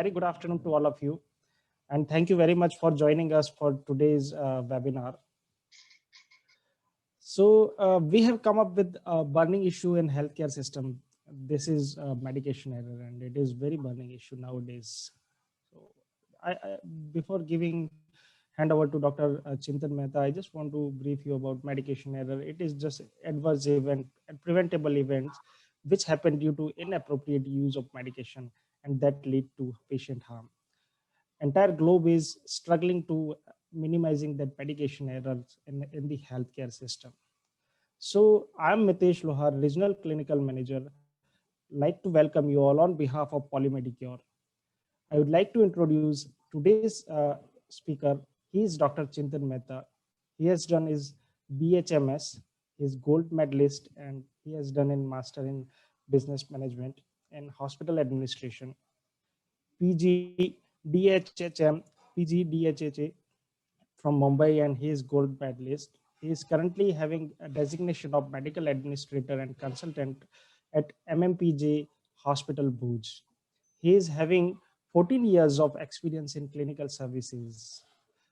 very good afternoon to all of you. And thank you very much for joining us for today's webinar. So we have come up with a burning issue in healthcare system. This is medication error, and it is very burning issue nowadays. So I before giving hand over to Dr. Chintan Mehta, I just want to brief you about medication error. It is just adverse event and preventable events which happen due to inappropriate use of medication and that lead to patient harm. Entire globe is struggling to minimizing that medication errors in the healthcare system. So I'm Mitesh Lohar, Regional Clinical Manager. Like to welcome you all on behalf of Polymedicure. I would like to introduce today's speaker. He is Dr. Chintan Mehta. He has done his BHMS, his gold medalist, and he has done in Master in Business Management and Hospital Administration, PG DHHM, PG DHHA from Mumbai, and he is gold medalist. He is currently having a designation of medical administrator and consultant at MMPJ Hospital Bhuj. He is having 14 years of experience in clinical services.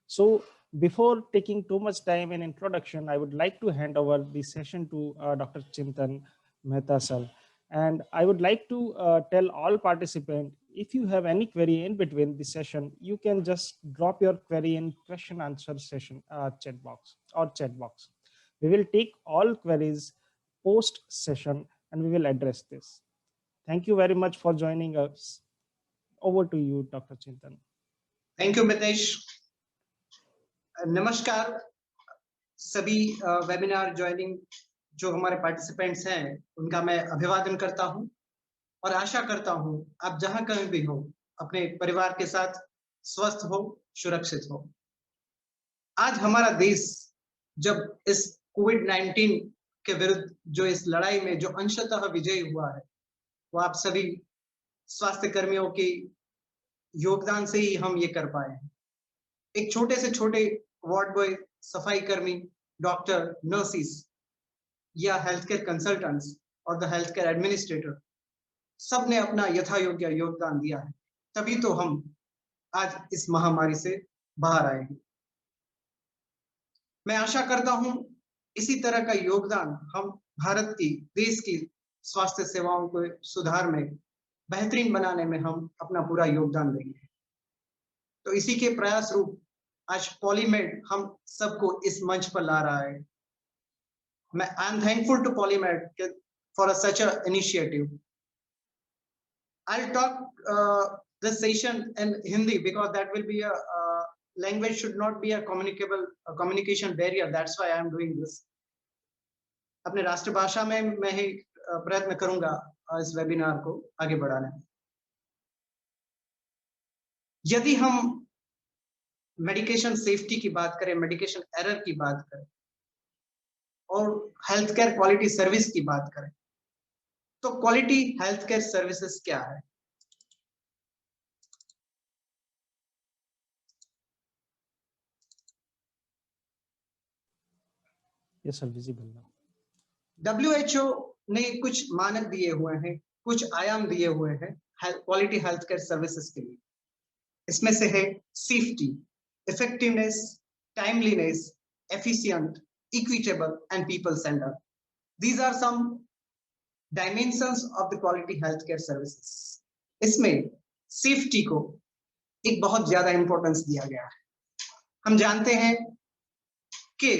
So before taking too much time in introduction, I would like to hand over the session to Dr. Chintan Mehta sir. And I would like to tell all participants, if you have any query in between the session, you can just drop your query in question answer session chat box or chat box. We will take all queries post session and we will address this. Thank you very much for joining us. Over to you, Dr. Chintan. Thank you, Mitesh. नमस्कार सभी webinar joining जो हमारे participants हैं उनका मैं अभिवादन करता हूं और आशा करता हूं आप जहां कहीं भी हो अपने परिवार के साथ स्वस्थ हो, सुरक्षित हो। आज हमारा देश जब इस कोविड-19 के विरुद्ध जो इस लड़ाई में जो अंशतः विजयी हुआ है, वो आप सभी स्वास्थ्य कर्मियों के योगदान से ही हम ये कर पाए हैं। एक छोटे से छोटे वार्ड बॉय, सफाई कर्मी, डॉक्टर, नर्सिस या हेल्थ केयर कंसल्टेंट्स और द हेल्थ केयर एडमिनिस्ट्रेटर सब ने अपना यथा योग्य योगदान दिया है, तभी तो हम आज इस महामारी से बाहर आए हैं। मैं आशा करता हूं इसी तरह का योगदान हम भारत की, देश की स्वास्थ्य सेवाओं को सुधार में, बेहतरीन बनाने में हम अपना पूरा योगदान देंगे। तो इसी के प्रयास रूप आज पॉलीमेड हम सबको इस मंच पर ला रहा है। I am thankful to Polymed for such a initiative. I'll talk this session in Hindi because that will be a language should not be a communication barrier. That's why I am doing this. अपने राष्ट्रभाषा में मैं ही प्रयत्न करूंगा इस webinar को आगे बढ़ाने में। यदि हम मेडिकेशन सेफ्टी की बात करें, मेडिकेशन एरर की बात करें और हेल्थ केयर क्वालिटी सर्विस की बात करें, तो क्वालिटी हेल्थ केयर सर्विसेज क्या है? Yes, sir, visible now. WHO ने कुछ मानक दिए हुए हैं, कुछ आयाम दिए हुए हैं क्वालिटी हेल्थ केयर सर्विसेज के लिए। इसमें से है safety, effectiveness, timeliness, efficient, equitable, and people-centered. These are some dimensions of the quality healthcare services. इसमें सेफ्टी को एक बहुत ज्यादा इंपॉर्टेंस दिया गया है। हम जानते हैं कि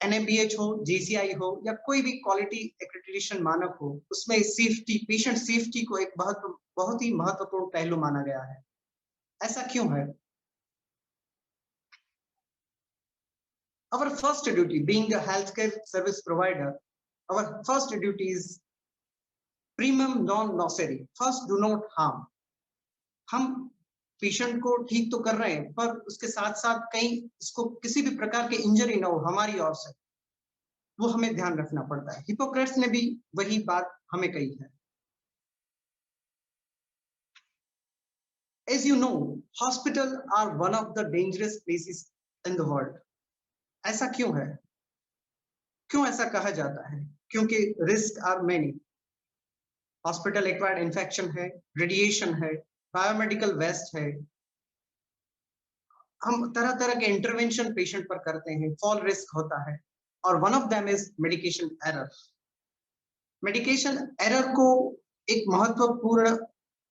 NABH हो, JCI हो या कोई भी क्वालिटी एक्रेडिटेशन मानक हो, उसमें सेफ्टी, पेशेंट सेफ्टी को एक बहुत ही महत्वपूर्ण पहलू माना गया है। ऐसा क्यों है? Our first duty, being a healthcare service provider, our first duty is primum non nocere. First, do not harm. हम पेशेंट को ठीक तो कर रहे हैं, पर उसके साथ साथ कहीं इसको किसी भी प्रकार के इंजरी ना हो हमारी ओर से, वो हमें ध्यान रखना पड़ता है। हिपोक्रेट्स ने भी वही बात हमें कही है। As you know, hospitals are one of the dangerous places in the world. ऐसा क्यों है? क्यों ऐसा कहा जाता है? क्योंकि risk are many. Hospital acquired infection है, रेडिएशन है, बायोमेडिकल वेस्ट है, हम तरह तरह के इंटरवेंशन पेशेंट पर करते हैं, फॉल रिस्क होता है, और one of them is medication error. Medication error को एक महत्वपूर्ण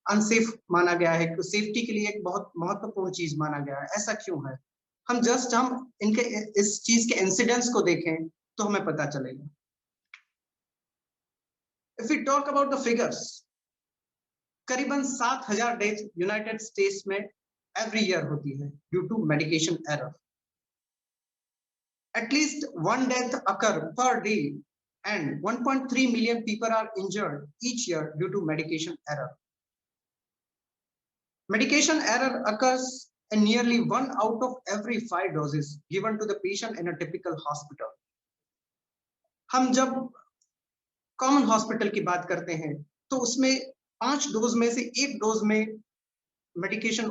अनसेफ माना गया है, सेफ्टी के लिए एक बहुत महत्वपूर्ण चीज माना गया है। ऐसा क्यों है? हम इनके इस चीज के इंसिडेंट्स को देखें तो हमें पता चलेगा। If we talk about the figures, करीबन 7,000 डेथ यूनाइटेड स्टेट्स में एवरी ईयर होती है due to medication error. At least one death occur per day and 1.3 million people are injured each year due to medication error. Medication error occurs in nearly 1 out of every 5 doses given to the patient in a typical hospital. हम जब common hospital की बात करते हैं तो उसमें 5 dose में से 1 डोज में मेडिकेशन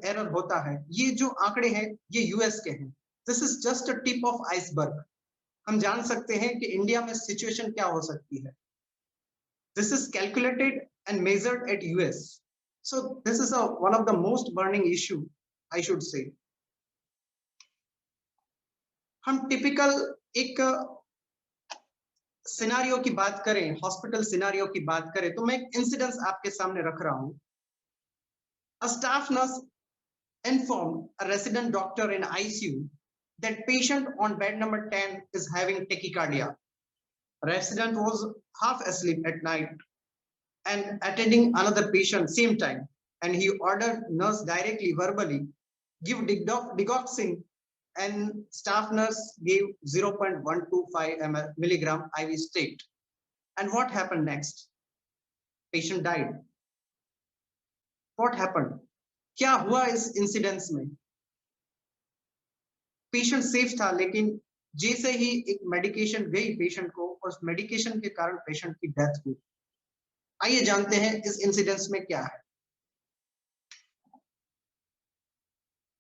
एरर होता है। ये जो आंकड़े हैं ये यूएस के हैं। This is just a tip of iceberg. हम जान सकते हैं कि इंडिया में सिचुएशन क्या हो सकती है। This is calculated and measured at US, so this is one of the most burning issue I should say. हम टिपिकल एक सिनारियो की बात करें, हॉस्पिटल सिनारियो की बात करें, तो मैं एक इंसिडेंस आपके सामने रख रहा हूं। A staff nurse informed a resident doctor in ICU that patient on bed number 10 is having tachycardia. Resident was half asleep at night and attending another patient same time, and he ordered nurse directly verbally give digoxin, and staff nurse gave 0.125 milligram IV state. And what happened next? Patient died. What happened? क्या हुआ इस incidence में? Patient safe था, लेकिन जैसे ही एक medication गई patient को, और उस मेडिकेशन के कारण पेशेंट की डेथ हुई। आइए जानते हैं इस इंसिडेंस में क्या है।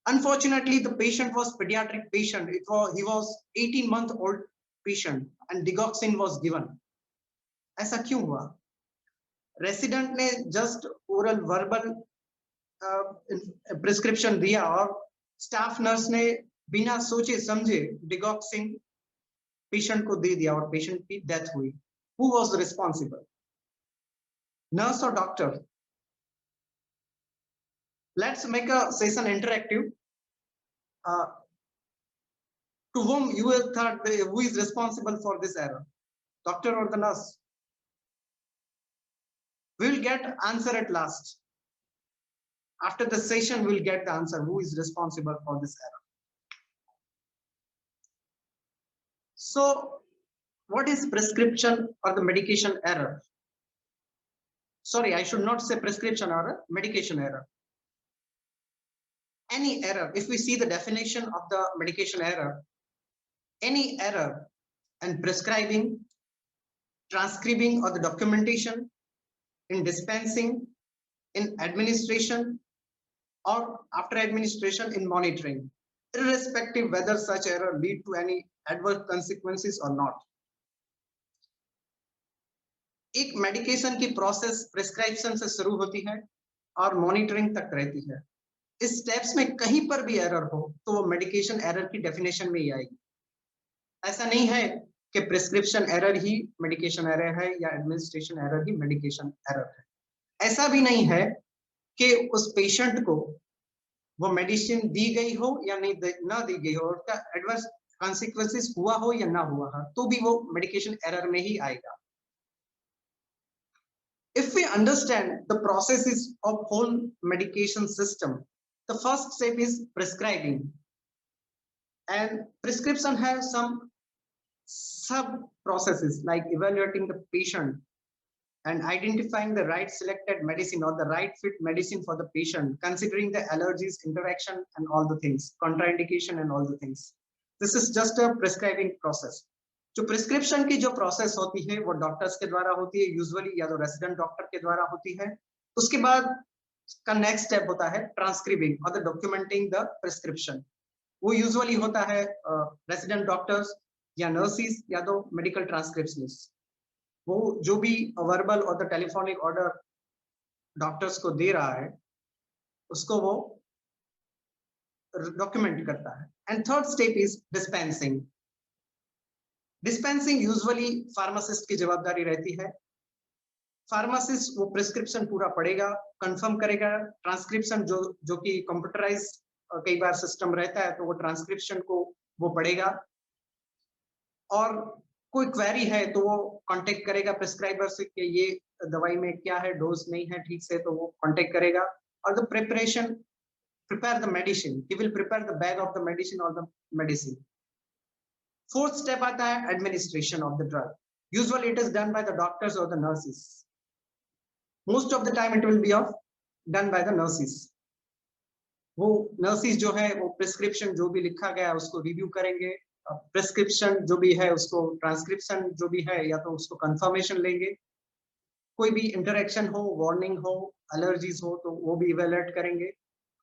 Unfortunately, the patient was pediatric patient. He was 18-month-old patient and digoxin was given. ऐसा क्यों हुआ? रेसिडेंट ने जस्ट ओरल वर्बल प्रिस्क्रिप्शन दिया और स्टाफ नर्स ने बिना सोचे समझे डिगॉक्सिन पेशेंट को दे दिया और पेशेंट की डेथ हुई। Who was responsible? Nurse or doctor? Let's make a session interactive. To whom you will thought who is responsible for this error? Doctor or the nurse? We will get answer at last. After the session, we'll get the answer who is responsible for this error. So, what is prescription or the medication error? Sorry, I should not say prescription or medication error. Any error, if we see the definition of the medication error, any error in prescribing, transcribing or the documentation, in dispensing, in administration, or after administration in monitoring, irrespective whether such error lead to any adverse consequences or not. एक medication की process prescription से शुरू होती है और monitoring तक रहती है। इस स्टेप्स में कहीं पर भी एरर हो तो वो मेडिकेशन एरर की डेफिनेशन में ही आएगी। ऐसा नहीं है कि प्रिस्क्रिप्शन एरर ही मेडिकेशन एरर है या एडमिनिस्ट्रेशन एरर ही मेडिकेशन एरर है। ऐसा भी नहीं है कि उस पेशेंट को वो मेडिसिन दी गई हो या ना दी गई हो, उसका एडवर्स कॉन्सिक्वेंसेस हुआ हो या ना हुआ हो, तो भी वो मेडिकेशन एरर में ही आएगा। If we understand the processes of whole medication system, the first step is prescribing, and prescription has some sub processes like evaluating the patient and identifying the right selected medicine or the right fit medicine for the patient, considering the allergies, interaction and all the things, contraindication and all the things. This is just a prescribing process. जो prescription की जो process होती है वो doctors के द्वारा होती है, यूजुअली या तो रेसिडेंट डॉक्टर के द्वारा होती है। उसके बाद का नेक्स्ट स्टेप होता है ट्रांसक्रिबिंग और द डॉक्यूमेंटिंग द प्रिस्क्रिप्शन। वो यूजुअली होता है रेसिडेंट डॉक्टर्स या नर्सिस या तो मेडिकल ट्रांसक्रिप्शनिस्ट। वो जो भी वर्बल और द टेलीफोनिक ऑर्डर डॉक्टर्स को दे रहा है उसको वो डॉक्यूमेंट करता है। And third step is dispensing. Dispensing usually pharmacist की जवाबदारी रहती है। फार्मासिस्ट वो प्रिस्क्रिप्शन पूरा पढ़ेगा, कंफर्म करेगा, ट्रांसक्रिप्शन जो कि कंप्यूटराइज कई बार सिस्टम रहता है, तो वो ट्रांसक्रिप्शन को वो पढ़ेगा, और कोई क्वेरी है तो वो कांटेक्ट करेगा प्रिस्क्राइबर से कि ये दवाई में क्या है, डोज नहीं है ठीक से, तो वो कांटेक्ट करेगा। और the preparation, prepare the medicine, he will prepare the bag of the medicine or the medicine. Fourth step आता है administration of the drug. Usually it is done by the doctors or the nurses. Most of the time it will be done by the nurses. वो nurses जो है वो prescription जो भी लिखा गया है उसको review करेंगे, prescription जो भी है उसको transcription जो भी है या तो उसको confirmation लेंगे, कोई भी interaction हो, warning हो, allergies हो तो वो भी evaluate करेंगे,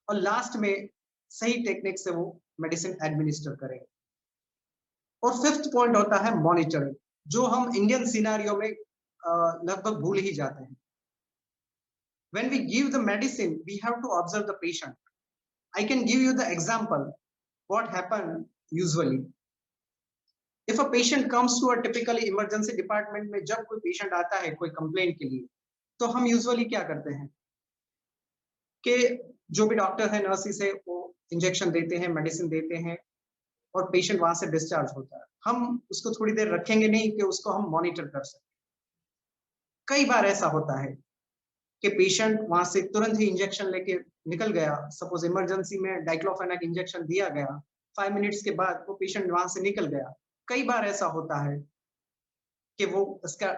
और लास्ट में सही टेक्निक से वो मेडिसिन एडमिनिस्टर करेंगे। और फिफ्थ पॉइंट होता है मॉनिटरिंग, जो हम इंडियन सिनेरियो में लगभग भूल ही जाते हैं। When we give the medicine, we have to observe the patient. I can give you the example what happened usually. If a patient comes to a typically emergency department में जब कोई patient आता है कोई कंप्लेंट के लिए, तो हम यूजुअली क्या करते हैं कि जो भी डॉक्टर है, नर्सिस है, वो इंजेक्शन देते हैं, मेडिसिन देते हैं, और पेशेंट वहां से डिस्चार्ज होता है। हम उसको थोड़ी देर रखेंगे नहीं कि उसको हम मॉनिटर कर सकें। कई बार ऐसा होता है कि पेशेंट वहां से तुरंत ही इंजेक्शन लेके निकल गया, सपोज इमरजेंसी में डाइक्लोफेनाक इंजेक्शन दिया गया, 5 मिनट्स के बाद वो पेशेंट वहां से निकल गया। कई बार ऐसा होता है कि वो इसका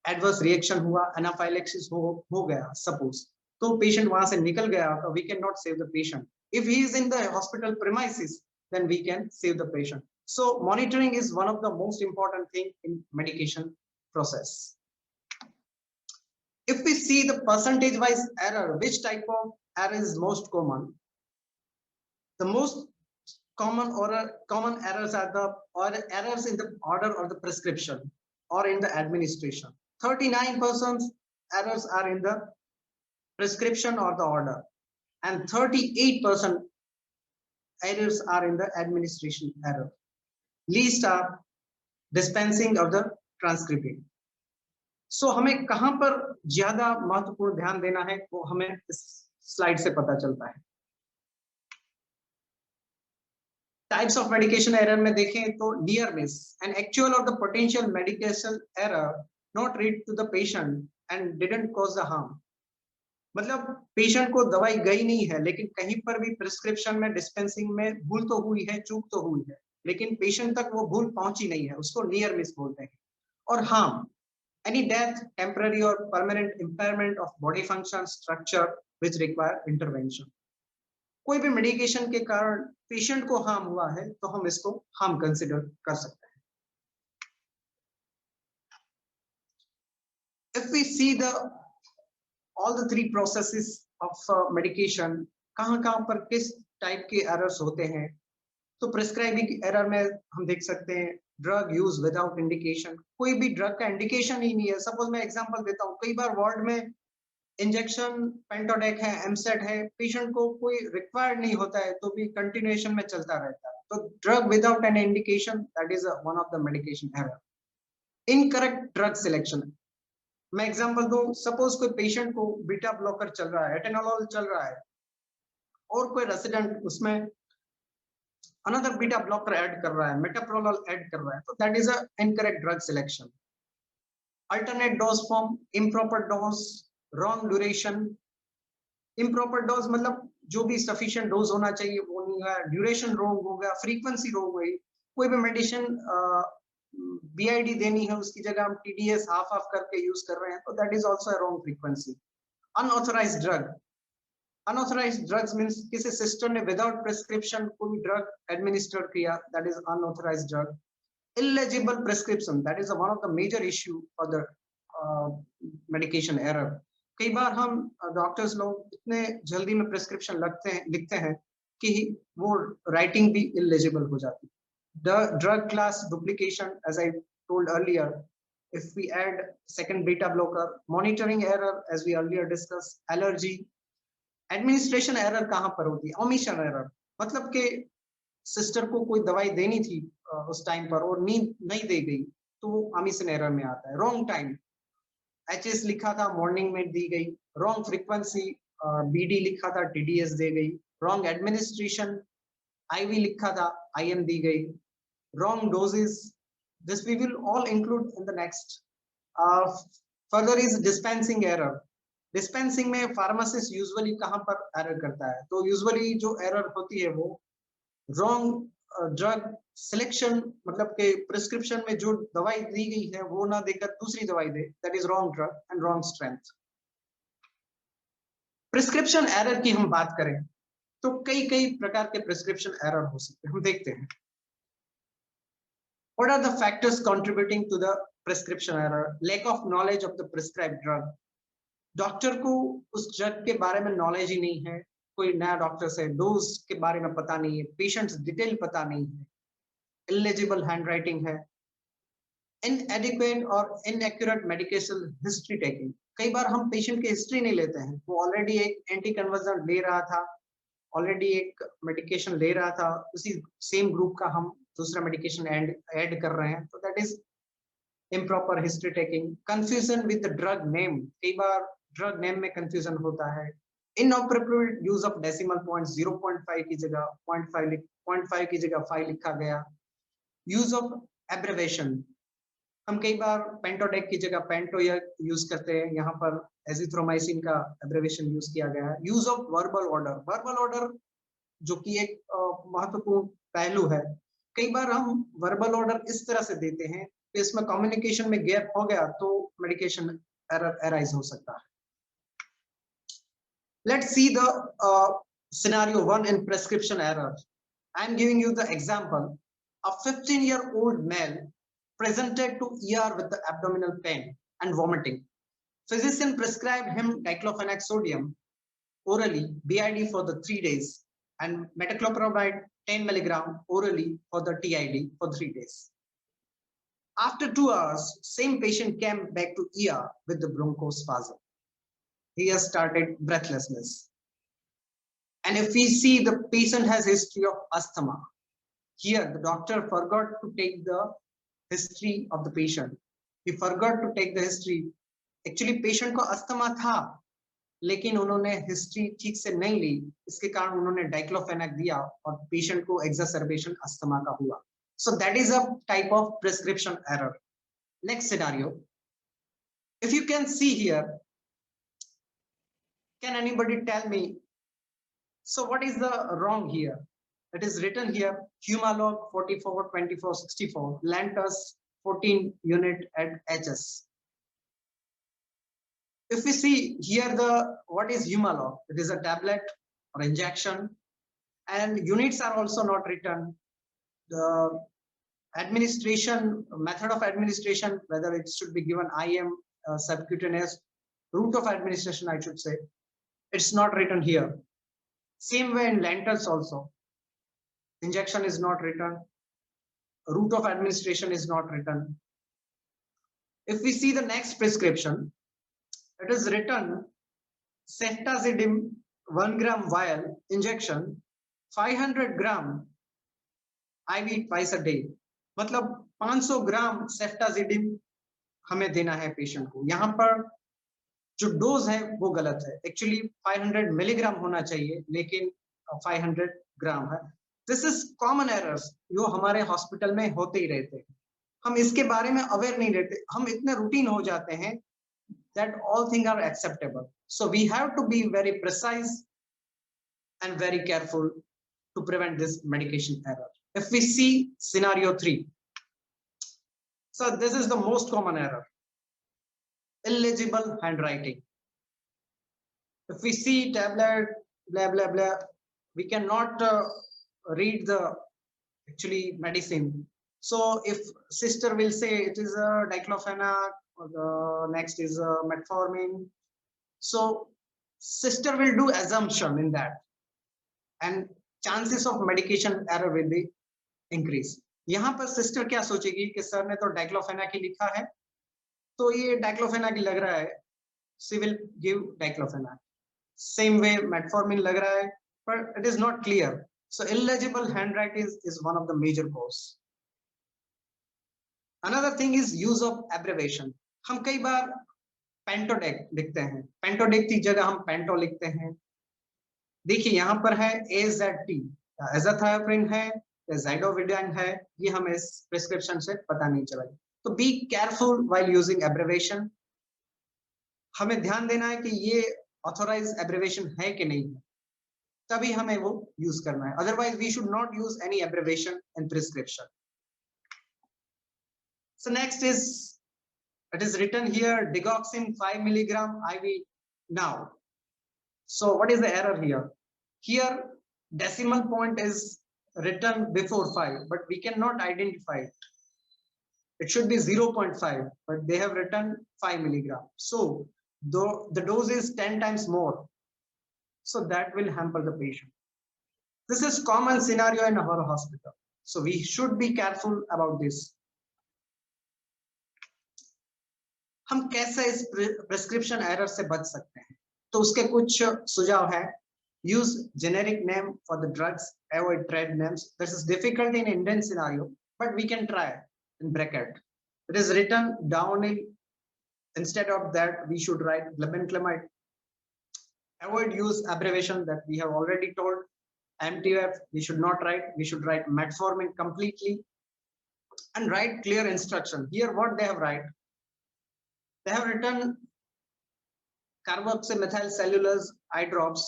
एडवर्स रिएक्शन हुआ, एनाफाइलेक्सिस हो गया सपोज, तो पेशेंट वहां से निकल गया, तो we can not save the patient. If he is in the hospital premises, then we can save the patient. So monitoring is one of the most important thing in medication process. If we see the percentage wise error, which type of error is most common? The most common errors are the errors in the order or the prescription or in the administration. 39% errors are in the prescription or the order, and 38% errors are in the administration error. Least are dispensing of the transcribing. So हमें कहां पर ज्यादा महत्वपूर्ण ध्यान देना है वो हमें इस स्लाइड से पता चलता है। टाइप्स ऑफ मेडिकेशन एरर में देखें तो नियर मिस, एन एक्चुअल और the potential medication error not reached to the patient and didn't cause the harm. मतलब पेशेंट को दवाई गई नहीं है, लेकिन कहीं पर भी प्रिस्क्रिप्शन में, डिस्पेंसिंग में भूल तो हुई है, चूक तो हुई है, लेकिन पेशेंट तक वो भूल पहुंची नहीं है, उसको नियर मिस बोलते हैं। और हार्म, एनी डेथ, टेम्पररी और permanent impairment of body function, structure which require intervention. कोई भी मेडिकेशन के कारण पेशेंट को हार्म हुआ है तो हम इसको हार्म कंसिडर कर सकते हैं। If we see all the three processes of medication, कहाँ पर किस टाइप के एरर्स होते हैं, तो प्रिस्क्राइबिंग एरर में हम देख सकते हैं ड्रग यूज विदाउट इंडिकेशन, कोई भी ड्रग का इंडिकेशन ही नहीं है। सपोज मैं एग्जांपल देता हूँ, कई बार वार्ड में इंजेक्शन पेंटोडेक है, एमसेट है, पेशेंट को कोई रिक्वायर्ड नहीं होता है तो भी कंटिन्यूएशन में चलता रहता है, तो drug without an indication, that is one of the medication error. Incorrect drug selection, मैं एग्जांपल दूं, सपोज कोई पेशेंट को बीटा ब्लॉकर चल रहा है, एटेनोलॉल चल रहा है, और कोई रेसिडेंट उसमें अनदर बीटा ब्लॉकर ऐड कर रहा है, मेटाप्रोलोल ऐड कर रहा है, तो that is a incorrect drug selection. Alternate dose form, improper dose, wrong duration. Improper dose मतलब जो भी सफिशिएंट डोज होना चाहिए वो नहीं है, ड्यूरेशन रॉन्ग हो गया, फ्रीक्वेंसी रॉन्ग हुई, कोई भी मेडिसिन बीआईडी देनी है उसकी जगह हम टीडीएस हाफ हाफ करके यूज कर रहे हैं, तो that is also a wrong frequency. Unauthorized drug, unauthorized drugs means किसी सिस्टर ने विदाउट प्रिस्क्रिप्शन कोई ड्रग एडमिनिस्टर किया, that is unauthorised drug. illegible prescription, that is one of the major issue for the medication error. कई बार हम doctors लोग इतने जल्दी में प्रिस्क्रिप्शन लिखते हैं कि वो राइटिंग भी illegible हो जाती है। The drug class duplication, as I told earlier, if we add second beta blocker, monitoring error as we earlier discussed, allergy, administration error कहाँ पर होती है? ओमिशन एरर, मतलब कि सिस्टर को कोई दवाई देनी थी उस टाइम पर और नहीं दी गई, तो वो ओमिशन एरर में आता है। रॉन्ग टाइम, एचएस लिखा था मॉर्निंग में दी गई, रॉन्ग फ्रीक्वेंसी बीडी लिखा था टीडीएस दे गई, रॉन्ग एडमिनिस्ट्रेशन आईवी लिखा था आईएम दी गई, wrong doses, this we will all include in the next. Further is dispensing error. Dispensing में फार्मासिस्ट यूजुअली कहाँ पर एरर करता है? तो यूजुअली जो एरर होती है वो रॉन्ग ड्रग सिलेक्शन, मतलब के प्रिस्क्रिप्शन में जो दवाई दी गई है वो ना देकर दूसरी दवाई दे, that is wrong drug and wrong strength. Prescription error की हम बात करें तो कई कई प्रकार के प्रिस्क्रिप्शन एरर हो सकते हैं, हम देखते हैं। What are the factors contributing to the prescription error? Lack of knowledge of the prescribed drug. Doctor को उस ड्रग के बारे में नॉलेज ही नहीं है, कोई नया डॉक्टर से डोज के बारे में पता नहीं है, पेशेंट्स डिटेल पता नहीं है, इलेजिबल हैंडराइटिंग है, इनएडिक्वेट और इनएक्यूरेट मेडिकेशन हिस्ट्री टेकिंग। कई बार हम पेशेंट की हिस्ट्री नहीं लेते हैं, वो ऑलरेडी एक एंटी कन्वर्जेंट ले रहा था, ऑलरेडी एक मेडिकेशन ले रहा था, उसी सेम ग्रुप का हम दूसरा मेडिकेशन ऐड कर रहे हैं, तो that is improper history taking. Confusion with drug name, कई बार ड्रग नेम में कंफ्यूजन होता है। Inappropriate use of decimal point, 0.5 की जगह 0.5 की जगह 5 लिखा गया। यूज ऑफ एब्रिवेशन, हम कई बार पेंटोडेक की जगह पेंटो यूज करते हैं, यहाँ पर एजिथ्रोमाइसिन का एब्रिवेशन यूज किया गया है। Use of verbal order, verbal order जो कि एक महत्वपूर्ण पहलू है, कई बार हम वर्बल ऑर्डर इस तरह से देते हैं कि इसमें कम्युनिकेशन में गैप हो गया तो मेडिकेशन एरर अराइज हो सकता है। Let's see the scenario 1 in prescription error. I am giving you the example. A 15-year-old male presented to ER with the abdominal pain and vomiting. Physician prescribed him diclofenac sodium orally BID for the 3 days and metoclopramide 10 milligram orally for the TID for 3 days. After 2 hours, same patient came back to ER with the bronchospasm. He has started breathlessness. And if we see the patient has history of asthma, here the doctor forgot to take the history of the patient. He forgot to take the history. Actually patient को asthma था, लेकिन उन्होंने history ठीक से नहीं ली, इसके कारण उन्होंने डाइक्लोफेनाक दिया और पेशेंट को एक्सासर्बेशन अस्थमा का हुआ। So that is a type of prescription error. Next scenario. If you can see here, can anybody tell me, so what is the wrong here? It is written here, Humalog 44, 24, 64, Lantus 14 unit at HS. If we see here what is Humalog, it is a tablet or injection, and units are also not written. The administration, method of administration, whether it should be given IM, subcutaneous, route of administration I should say, it's not written here. Same way in Lantus also, injection is not written, route of administration is not written. If we see the next prescription, it is written ceftazidime 1 gram vial injection 500 gram IV twice a day, मतलब 500 ग्राम सेफ्टाजिडिम हमें देना है patient को। यहाँ पर जो dose है वो गलत है, एक्चुअली 500 मिलीग्राम होना चाहिए लेकिन 500 ग्राम है। दिस इज कॉमन एरर्स जो हमारे हॉस्पिटल में होते ही रहते हैं, हम इसके बारे में अवेयर नहीं रहते, हम इतने रूटीन हो जाते हैं that all things are acceptable. So we have to be very precise and very careful to prevent this medication error. If we see scenario 3, so this is the most common error, illegible handwriting. If we see tablet blah blah blah, we cannot read the actually medicine. So if sister will say it is a diclofenac, or the next is metformin, so sister will do assumption in that and chances of medication error will be increase. यहाँ पर sister क्या सोचेगी कि sir ने तो diclofenac ही लिखा है तो ये डाइक्लोफेनाक लग रहा है, she will give diclofenac. same way metformin lag raha hai, but it is not clear. So illegible handwriting is one of the major cause. Another thing is use of abbreviation. हम कई बार पेंटोडेक लिखते हैं, पेंटोडेक की जगह हम पेंटो लिखते हैं. देखिए यहाँ पर है AZT, एजाथायोप्रिन है या ज़ाइडोविडाइन है, ये हमें इस प्रिस्क्रिप्शन से पता नहीं चला. तो be careful while using abbreviation. हमें ध्यान देना है कि ये ऑथोराइज्ड एब्रिविएशन है कि नहीं है, तभी हमें वो यूज करना है. Otherwise we should not use any abbreviation in prescription. So next is, it is written here, digoxin 5 milligram IV now. So what is the error here? Here decimal point is written before 5, but we cannot identify it. It should be 0.5, but they have written 5 milligram. So though the dose is 10 times more, so that will hamper the patient. This is common scenario in our hospital, so we should be careful about this. हम कैसे इस prescription error से बच सकते हैं? तो उसके कुछ सुझाव है. Use generic name for the drugs, avoid trade names. This is difficult in Indian scenario, but we can try. In bracket it is written down in, instead of that we should write glibenclamide. Avoid use abbreviation that we have already told. MTF we should not write, we should write metformin completely, and write clear instruction. Here what they have write, they have written carboxymethyl cellulose eye drops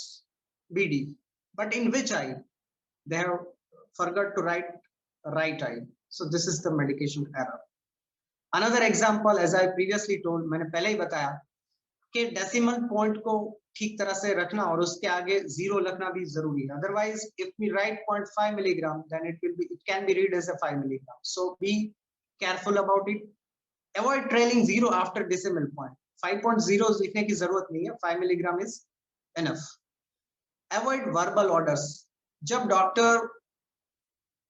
BD, but in which eye? They have forgot to write right eye. So this is the medication error. Another example, as I previously told, मैंने पहले ही बताया कि decimal point को ठीक तरह से रखना और उसके आगे 0 लिखना भी जरूरी है. Otherwise, if we write 0.5 milligram, then it can be read as a 5 milligram. So be careful about it. Avoid trailing 0 after decimal point. 5.0 लिखने की जरूरत नहीं है, 5 milligram is enough. Avoid verbal orders. जब डॉक्टर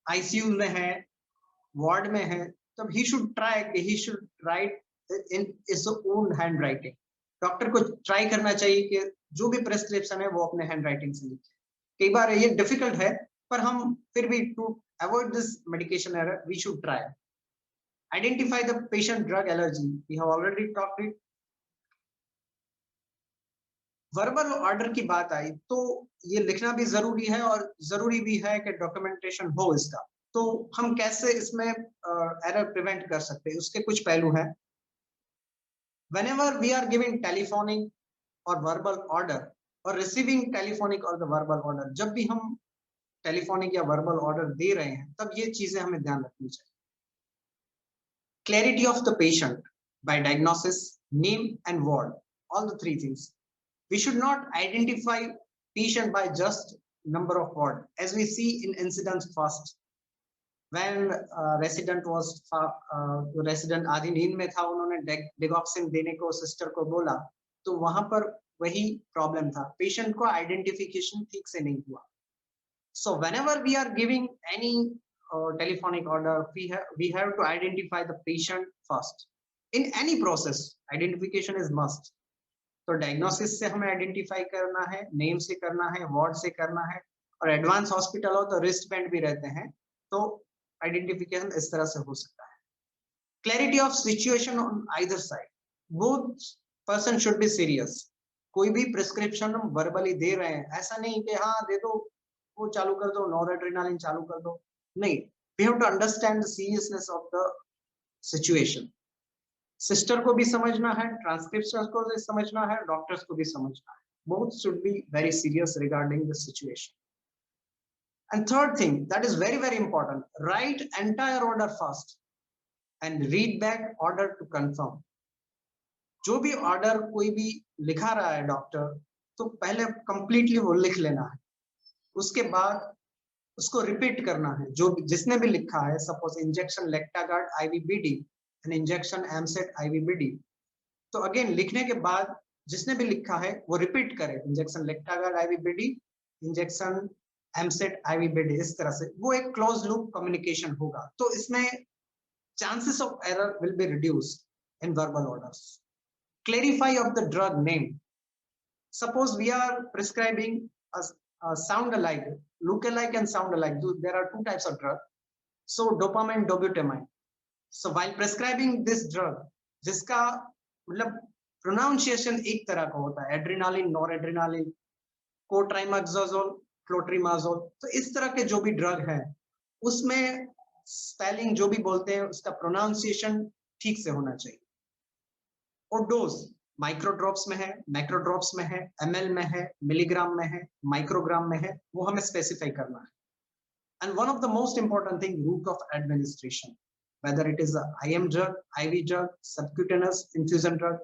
ICU में है, ward में है, तब he should write in his own handwriting. Doctor को ट्राई करना चाहिए कि जो भी प्रिस्क्रिप्शन है वो अपने हैंडराइटिंग से लिखे. कई बार ये डिफिकल्ट है, पर हम फिर भी to avoid this medication error we should try. Identify the patient drug allergy. We have already talked it. Verbal order की बात आई तो ये लिखना भी जरूरी है और जरूरी भी है कि डॉक्यूमेंटेशन हो इसका. तो हम कैसे इसमें एरर प्रिवेंट कर सकते हैं, उसके कुछ पहलू हैं. Whenever we are giving telephonic or verbal order or receiving telephonic or the verbal order, जब भी हम टेलीफोनिक या वर्बल ऑर्डर दे रहे हैं तब ये चीजें हमें ध्यान रखनी चाहिए. Clarity of the patient by diagnosis, name and ward, all the three things. We should not identify patient by just number of ward, as we see in incidents first. When resident आधी नींद में था, उन्होंने digoxin देने को sister को बोला, तो वहां पर वही प्रॉब्लम था, पेशेंट को आइडेंटिफिकेशन ठीक से नहीं हुआ. So whenever we are giving any telephonic order, we have to identify the patient first. In any process, identification is must. तो डायग्नोसिस से हमें आइडेंटिफाई करना है, नेम से करना है, वार्ड से करना है, और एडवांस हॉस्पिटल हो तो रिस्ट बैंड भी रहते हैं, तो आइडेंटिफिकेशन इस तरह से हो सकता है. Clarity of situation on either side. Both person should be serious. कोई भी प्रिस्क्रिप्शन हम वर्बली दे रहे हैं, ऐसा नहीं कि हाँ दे दो, वो चालू कर दो, नॉरएड्रेनालिन चालू कर दो. नहीं, we have to understand the seriousness of the situation. Sister को भी समझना है, ट्रांसक्रिप्शनर्स को भी समझना है, डॉक्टर्स को भी समझना है. Both should be very serious regarding the situation. And third thing that is very very important, write entire order first and read back order to confirm. जो भी ऑर्डर कोई भी लिखा रहा है डॉक्टर, तो पहले कंप्लीटली वो लिख लेना है, उसके बाद उसको रिपीट करना है. जो जिसने भी लिखा है, suppose injection Lectagard IVBD and injection Emeset IVBD, तो अगेन लिखने के बाद जिसने भी लिखा है वो रिपीट करे, injection Lectagard IVBD, injection Emeset IVBD, इस तरह से वो एक क्लोज लूप कम्युनिकेशन होगा. तो इसमें chances of error will be reduced in verbal orders. Clarify of the drug name. Suppose we are prescribing a sound alike, look alike and sound alike. There are two types of drug. So dopamine, dobutamine. So while prescribing this drug, जिसका मतलब pronunciation एक तरह का होता है, adrenaline, noradrenaline, cotrimoxazole, clotrimazole, तो इस तरह के जो भी ड्रग है उसमें स्पेलिंग जो भी बोलते हैं उसका प्रोनाउंसिएशन ठीक से होना चाहिए। और डोज माइक्रो ड्रॉप्स में है, मैक्रो ड्रॉप्स में है, ml में है, मिलीग्राम में है, माइक्रोग्राम में है, वो हमें स्पेसिफाई करना है। And one of the most important thing, route of administration, whether it is a IM drug, IV drug, subcutaneous infusion drug,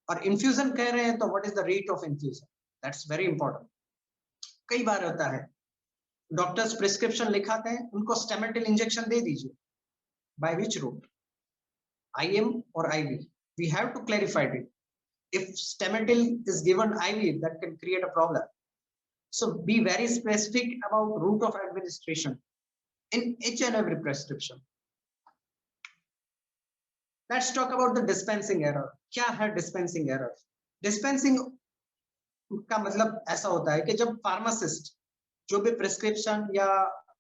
और infusion कह रहे हैं तो what is the rate of infusion? That's very important. कई बार होता है doctors prescription लिखाते हैं, उनको स्टेमेटिल इंजेक्शन दे दीजिए। By which route? IM or IV? We have to clarify it. If stemetil is given IV, that can create a problem. So be very specific about route of administration in each and every prescription. Let's talk about the dispensing error. क्या है dispensing error? Dispensing का मतलब ऐसा होता है कि जब pharmacist जो भी प्रिस्क्रिप्शन या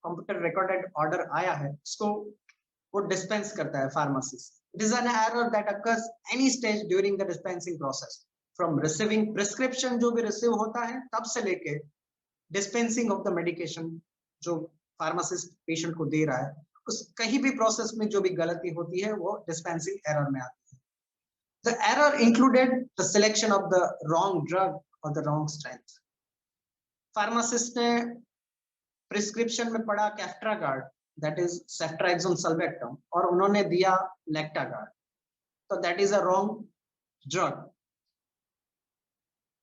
कंप्यूटर रिकॉर्डेड ऑर्डर आया है उसको वो डिस्पेंस करता है pharmacist. It is an error that occurs any stage during the dispensing process. From receiving prescription जो भी रिसीव होता है तब से लेके dispensing of the medication जो फार्मासिस्ट पेशेंट को दे रहा है, उस कहीं भी प्रोसेस में जो भी गलती होती है वो dispensing error में आती है। The error included the selection of the wrong drug or the wrong strength. Pharmacist ने प्रिस्क्रिप्शन में पढ़ा कैफ्ट्रागार्ड, that is ceftriaxone sulbactam, और उन्होंने दिया लेक्टागार्ड, तो that is a wrong drug.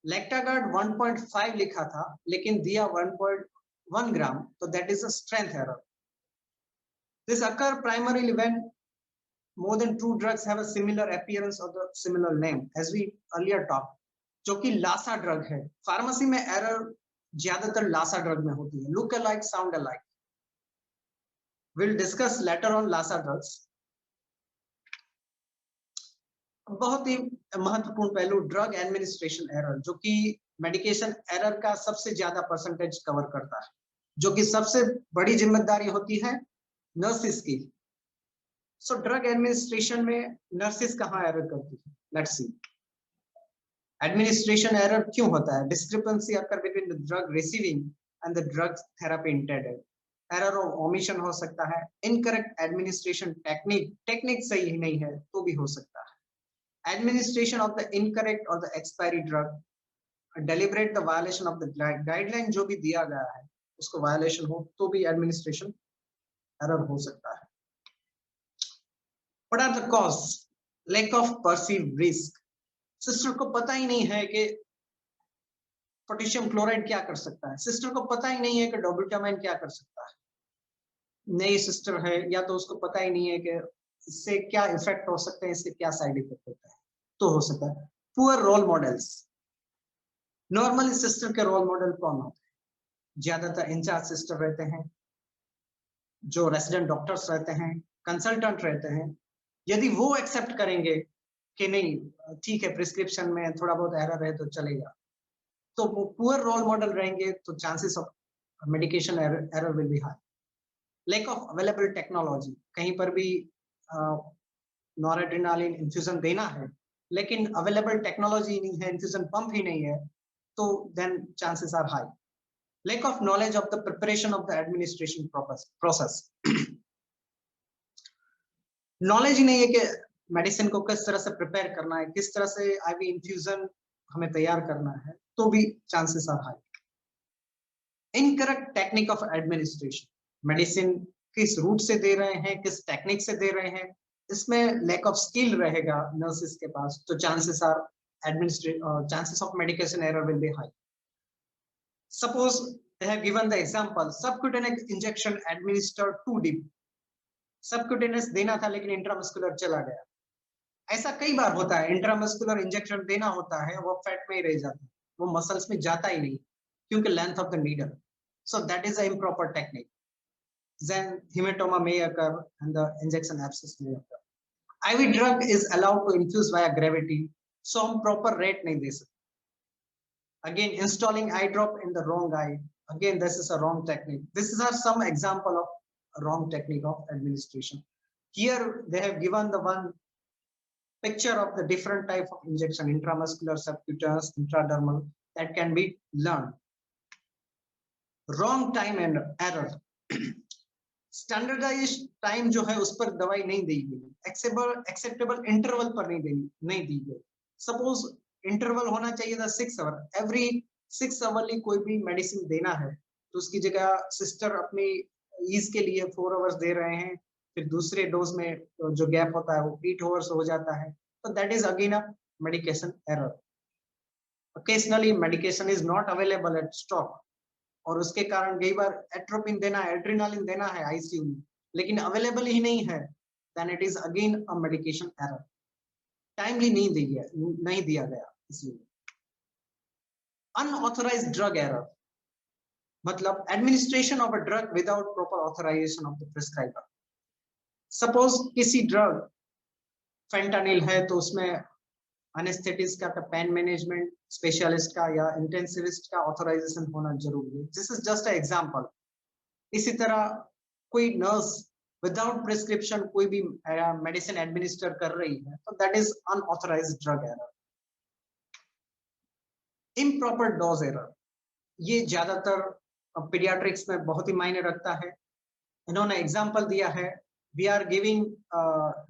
लेक्टागार्ड 1.5 लिखा था लेकिन दिया 1.1 ग्राम, तो that is a strength error. This occur primarily when more than two drugs have a similar appearance or the similar name, as we earlier talked, जो कि लासा ड्रग है। Pharmacy में error ज्यादातर लासा ड्रग में होती है, look alike, sound alike. We'll discuss later on LASA drugs. बहुत ही महत्वपूर्ण पहलू ड्रग एडमिनिस्ट्रेशन एरर, जो कि मेडिकेशन एरर का सबसे ज्यादा परसेंटेज कवर करता है, जो कि सबसे बड़ी जिम्मेदारी होती है नर्सिस की। सो ड्रग एडमिनिस्ट्रेशन में नर्सिस कहाँ एरर करती है? Let's see. एडमिनिस्ट्रेशन एरर क्यों होता है? Discrepancy occur between the drug receiving end the drug therapy intended. Error of omission हो सकता है, इनकरेक्ट एडमिनिस्ट्रेशन टेक्निक सही नहीं है तो भी हो सकता है। एडमिनिस्ट्रेशन ऑफ द इनकरेक्ट और the expiry drug, deliberate the violation of the guideline जो भी दिया गया है उसको वायलेशन हो तो भी एडमिनिस्ट्रेशन एरर हो सकता है। What are the cause? Lack of perceived risk. Sister को पता ही नहीं है कि पोटेशियम क्लोराइड क्या कर सकता है, सिस्टर को पता ही नहीं है कि डोब्यूटामाइन क्या कर सकता है। नई सिस्टर है या तो उसको पता ही नहीं है कि इससे क्या इफेक्ट हो सकते हैं, इससे क्या साइड इफेक्ट होता है, तो हो सकता है। Poor role models. Normally sister के रोल मॉडल कौन होते हैं? ज्यादातर इंचार्ज सिस्टर रहते हैं, जो रेसिडेंट डॉक्टर्स रहते हैं, कंसल्टेंट रहते हैं। यदि वो एक्सेप्ट करेंगे कि नहीं ठीक है प्रिस्क्रिप्शन में थोड़ा बहुत एरर है तो चलेगा, तो वो पुअर रोल मॉडल रहेंगे तो chances of medication error will be high. Lack of available technology. कहीं पर भी नॉरएड्रेनालिन इन्फ्यूजन देना है लेकिन अवेलेबल टेक्नोलॉजी नहीं है, इन्फ्यूजन पंप ही नहीं है, तो then chances are high. Lack of knowledge of the preparation of the administration process. Knowledge ही नहीं है कि मेडिसिन को किस तरह से प्रिपेयर करना है, किस तरह से आईवी इन्फ्यूजन हमें तैयार करना है, तो भी chances are high. Incorrect technique of administration. Medicine किस रूट से दे रहे हैं, किस टेक्निक से दे रहे हैं, इसमें लैक ऑफ स्किल रहेगा नर्सेस के पास, तो chances of medication error will be high. Suppose they have given the example, subcutaneous injection administered too deep. Subcutaneous देना था लेकिन इंट्रामस्कुलर चला गया। ऐसा कई बार होता है, इंट्रामस्कुलर इंजेक्शन देना होता है वो फैट में ही रह जाता है, वो मसल्स में जाता ही नहीं क्योंकि length of the needle. So that is a improper technique. then hematoma may occur and the injection abscess may occur. IV drug is allowed to infuse via gravity, so हम proper rate नहीं दे सकते। Again, installing eye drop in the wrong eye. Again, this is a wrong technique. This is some example of a wrong technique of administration. Here they have given the one picture of the different type of injection, intramuscular, subcutaneous, intradermal, that can be learned. Wrong time and error. Standardised time जो है उस पर दवाई नहीं दी गई, acceptable interval पर नहीं दी गई. सपोज इंटरवल होना चाहिए था 6 आवर, एवरी 6 आवरली कोई भी मेडिसिन देना है तो उसकी जगह सिस्टर अपनी ईज के लिए 4 आवर्स दे रहे हैं, फिर दूसरे डोज में जो गैप होता है वो 8 आवर्स हो जाता है, तो that is again a medication error. Occasionally medication is not available at stock और उसके कारण कई बार एट्रोपिन देना है, एड्रेनालिन देना है आईसीयू में, लेकिन अवेलेबल ही नहीं है, then it is again a medication error. Timely नहीं दिया गया. इसलिए अनऑथराइज्ड ड्रग एरर मतलब administration of a drug without proper authorisation of the prescriber. Suppose किसी ड्रग फेंटानिल है तो उसमें एनेस्थेटिस्ट का, पेन मैनेजमेंट स्पेशलिस्ट का या इंटेंसिविस्ट का ऑथराइजेशन होना जरूरी है. This is just a example. इसी तरह कोई नर्स विदाउट प्रिस्क्रिप्शन कोई भी मेडिसिन एडमिनिस्टर कर रही है तो that is unauthorised drug error. Improper dose error, ये ज्यादातर पीडियाट्रिक्स में बहुत ही मायने रखता है. इन्होंने एग्जांपल दिया है, we are giving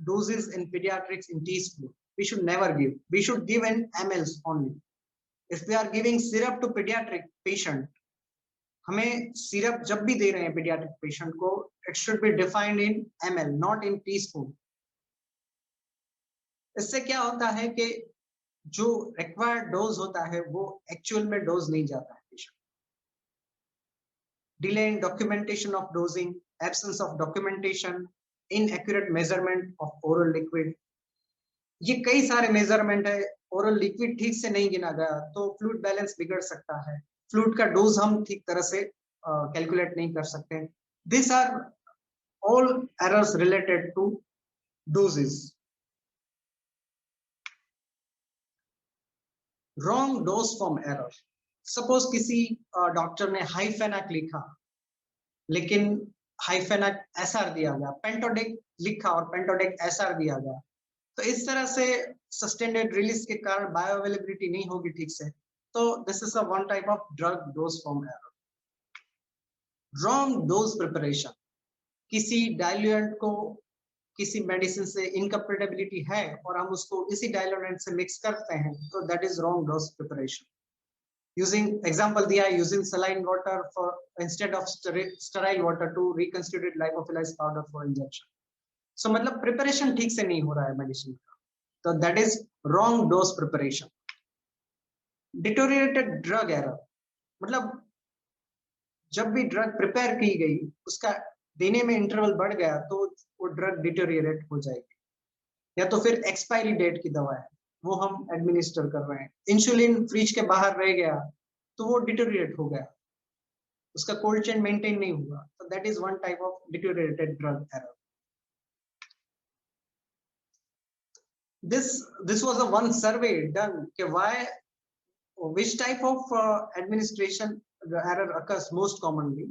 doses in paediatrics in teaspoon. We should never give. We should give in mls only. If we are giving syrup to pediatric patient, हमें सिरप जब भी दे रहे हैं pediatric patient को, it should be defined in ml, not in teaspoon. इससे क्या होता है कि जो required dose होता है वो actual में dose नहीं जाता है patient. Delay in documentation of dosing, absence of documentation, inaccurate measurement of oral liquid. ये कई सारे मेजरमेंट है. ओरल लिक्विड ठीक से नहीं गिना गया तो फ्लूइड बैलेंस बिगड़ सकता है, फ्लूइड का डोज हम ठीक तरह से कैलकुलेट नहीं कर सकते. This are all errors related to doses. Wrong dose form error. Suppose किसी डॉक्टर ने हाइफेनाक लिखा लेकिन हाइफेनाक एसआर दिया गया, पेंटोडेक लिखा और पेंटोडेक एसआर दिया गया, तो इस तरह से सस्टेनेड रिलीज के कारण बायो अवेलेबिलिटी नहीं होगी ठीक से, तो this is a one type of drug dose form error. Wrong dose preparation, किसी डाइल्यूएंट को किसी मेडिसिन से इनकम्पेटिबिलिटी है और हम उसको इसी डाइल्यूएंट से मिक्स करते हैं तो that is wrong dose preparation. Using example दिया है, using saline water for instead of sterile water to reconstituted lyophilize powder for injection. So मतलब प्रिपरेशन ठीक से नहीं हो रहा है मेडिसिन का, तो that is wrong dose preparation. Deteriorated drug error मतलब जब भी ड्रग प्रिपेयर की गई उसका देने में इंटरवल बढ़ गया तो वो ड्रग डिटोरिएट हो जाएगी, या तो फिर एक्सपायरी डेट की दवा है वो हम एडमिनिस्टर कर रहे हैं, इंसुलिन फ्रिज के बाहर रह गया तो वो डिटोरिएट हो गया, उसका कोल्ड चेन मेंटेन नहीं हुआ, तो that is one type of deteriorated drug error. This was a one survey done which type of administration error occurs most commonly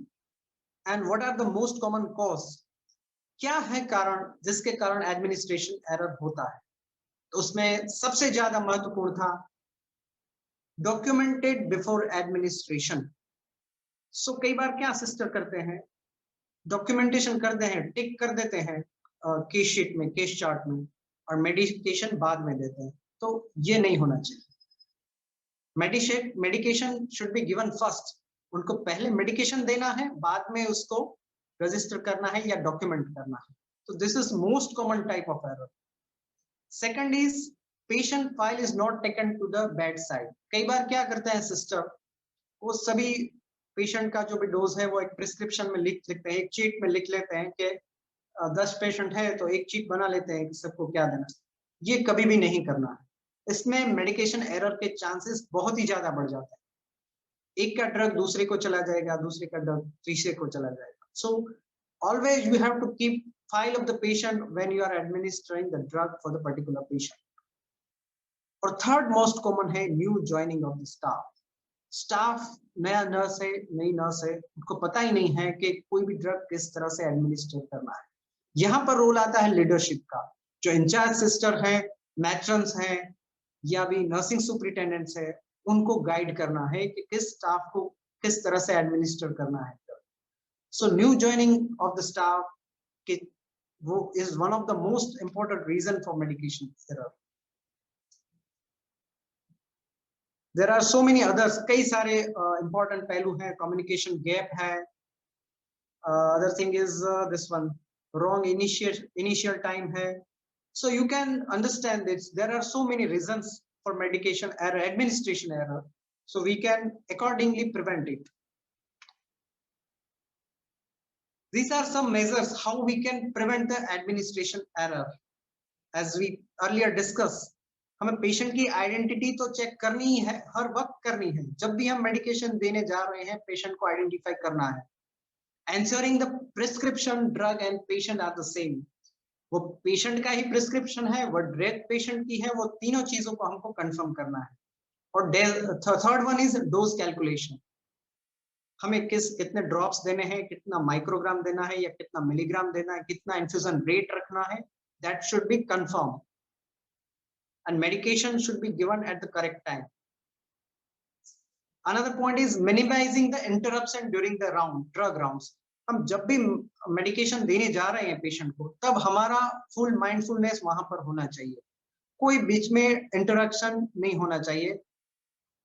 and what are the most common cause. क्या है कारण जिसके कारण administration error होता है, तो उसमें सबसे ज्यादा महत्वपूर्ण था डॉक्यूमेंटेड बिफोर एडमिनिस्ट्रेशन. सो कई बार क्या सिस्टर करते हैं, डॉक्यूमेंटेशन करते हैं, टिक कर देते हैं केस शीट में, केस चार्ट में, और मेडिकेशन बाद में देते हैं, तो ये नहीं होना चाहिए. Medication should be given first. उनको पहले मेडिकेशन देना है, बाद में उसको रजिस्टर करना है या डॉक्यूमेंट करना है. तो this is most common type of error. Second is patient file is not taken to the bed side. कई बार क्या करते हैं सिस्टर, वो सभी पेशेंट का जो भी डोज है वो एक प्रिस्क्रिप्शन में लिखते हैं, एक चीट में लिख लेते हैं कि 10 पेशेंट है तो एक चीट बना लेते हैं कि सबको क्या देना. ये कभी भी नहीं करना है. इसमें मेडिकेशन एरर के चांसेस बहुत ही ज्यादा बढ़ जाते हैं. एक का ड्रग दूसरे को चला जाएगा, दूसरे का ड्रग तीसरे को चला जाएगा. So always you have to keep file of the patient when you are administering the drug for the particular patient. और थर्ड मोस्ट कॉमन है new joining of the staff. Staff नया नर्स है, नई nurse है, उनको पता ही नहीं है कि कोई भी ड्रग किस तरह से एडमिनिस्ट्रेट करना है। यहाँ पर रोल आता है लीडरशिप का, जो इंचार्ज सिस्टर है, मैट्रन्स हैं या भी नर्सिंग सुपरिटेंडेंट्स है, उनको गाइड करना है कि किस स्टाफ को किस तरह से एडमिनिस्टर करना है। So new joining of the staff कि वो is one of the most important reason for medication error. There are so many others, कई सारे इंपॉर्टेंट पहलू हैं, कम्युनिकेशन गैप है, other thing is this one wrong initial time hai. So you can understand this, there are so many reasons for medication error, administration error, so we can accordingly prevent it. These are some measures how we can prevent the administration error. As we earlier discussed, हमें patient की identity तो check करनी ही है, हर वक्त करनी है। जब भी हम मेडिकेशन देने जा रहे हैं, पेशेंट को आइडेंटिफाई करना है। Ensuring the prescription drug and patient are the same. वो पेशेंट का ही प्रिस्क्रिप्शन है, वो ड्रग पेशेंट की है, वो तीनों चीजों को हमको कंफर्म करना है। और third one is dose calculation, हमें कितने ड्रॉप्स देने हैं, कितना माइक्रोग्राम देना है या कितना मिलीग्राम देना है, कितना इन्फ्यूजन रेट रखना है, that should be confirm and medication should be given at the correct time. Another point is minimizing the interruption during the drug rounds. हम जब भी मेडिकेशन देने जा रहे हैं पेशेंट को, तब हमारा फुल माइंडफुलनेस वहां पर होना चाहिए, कोई बीच में इंटरक्शन नहीं होना चाहिए।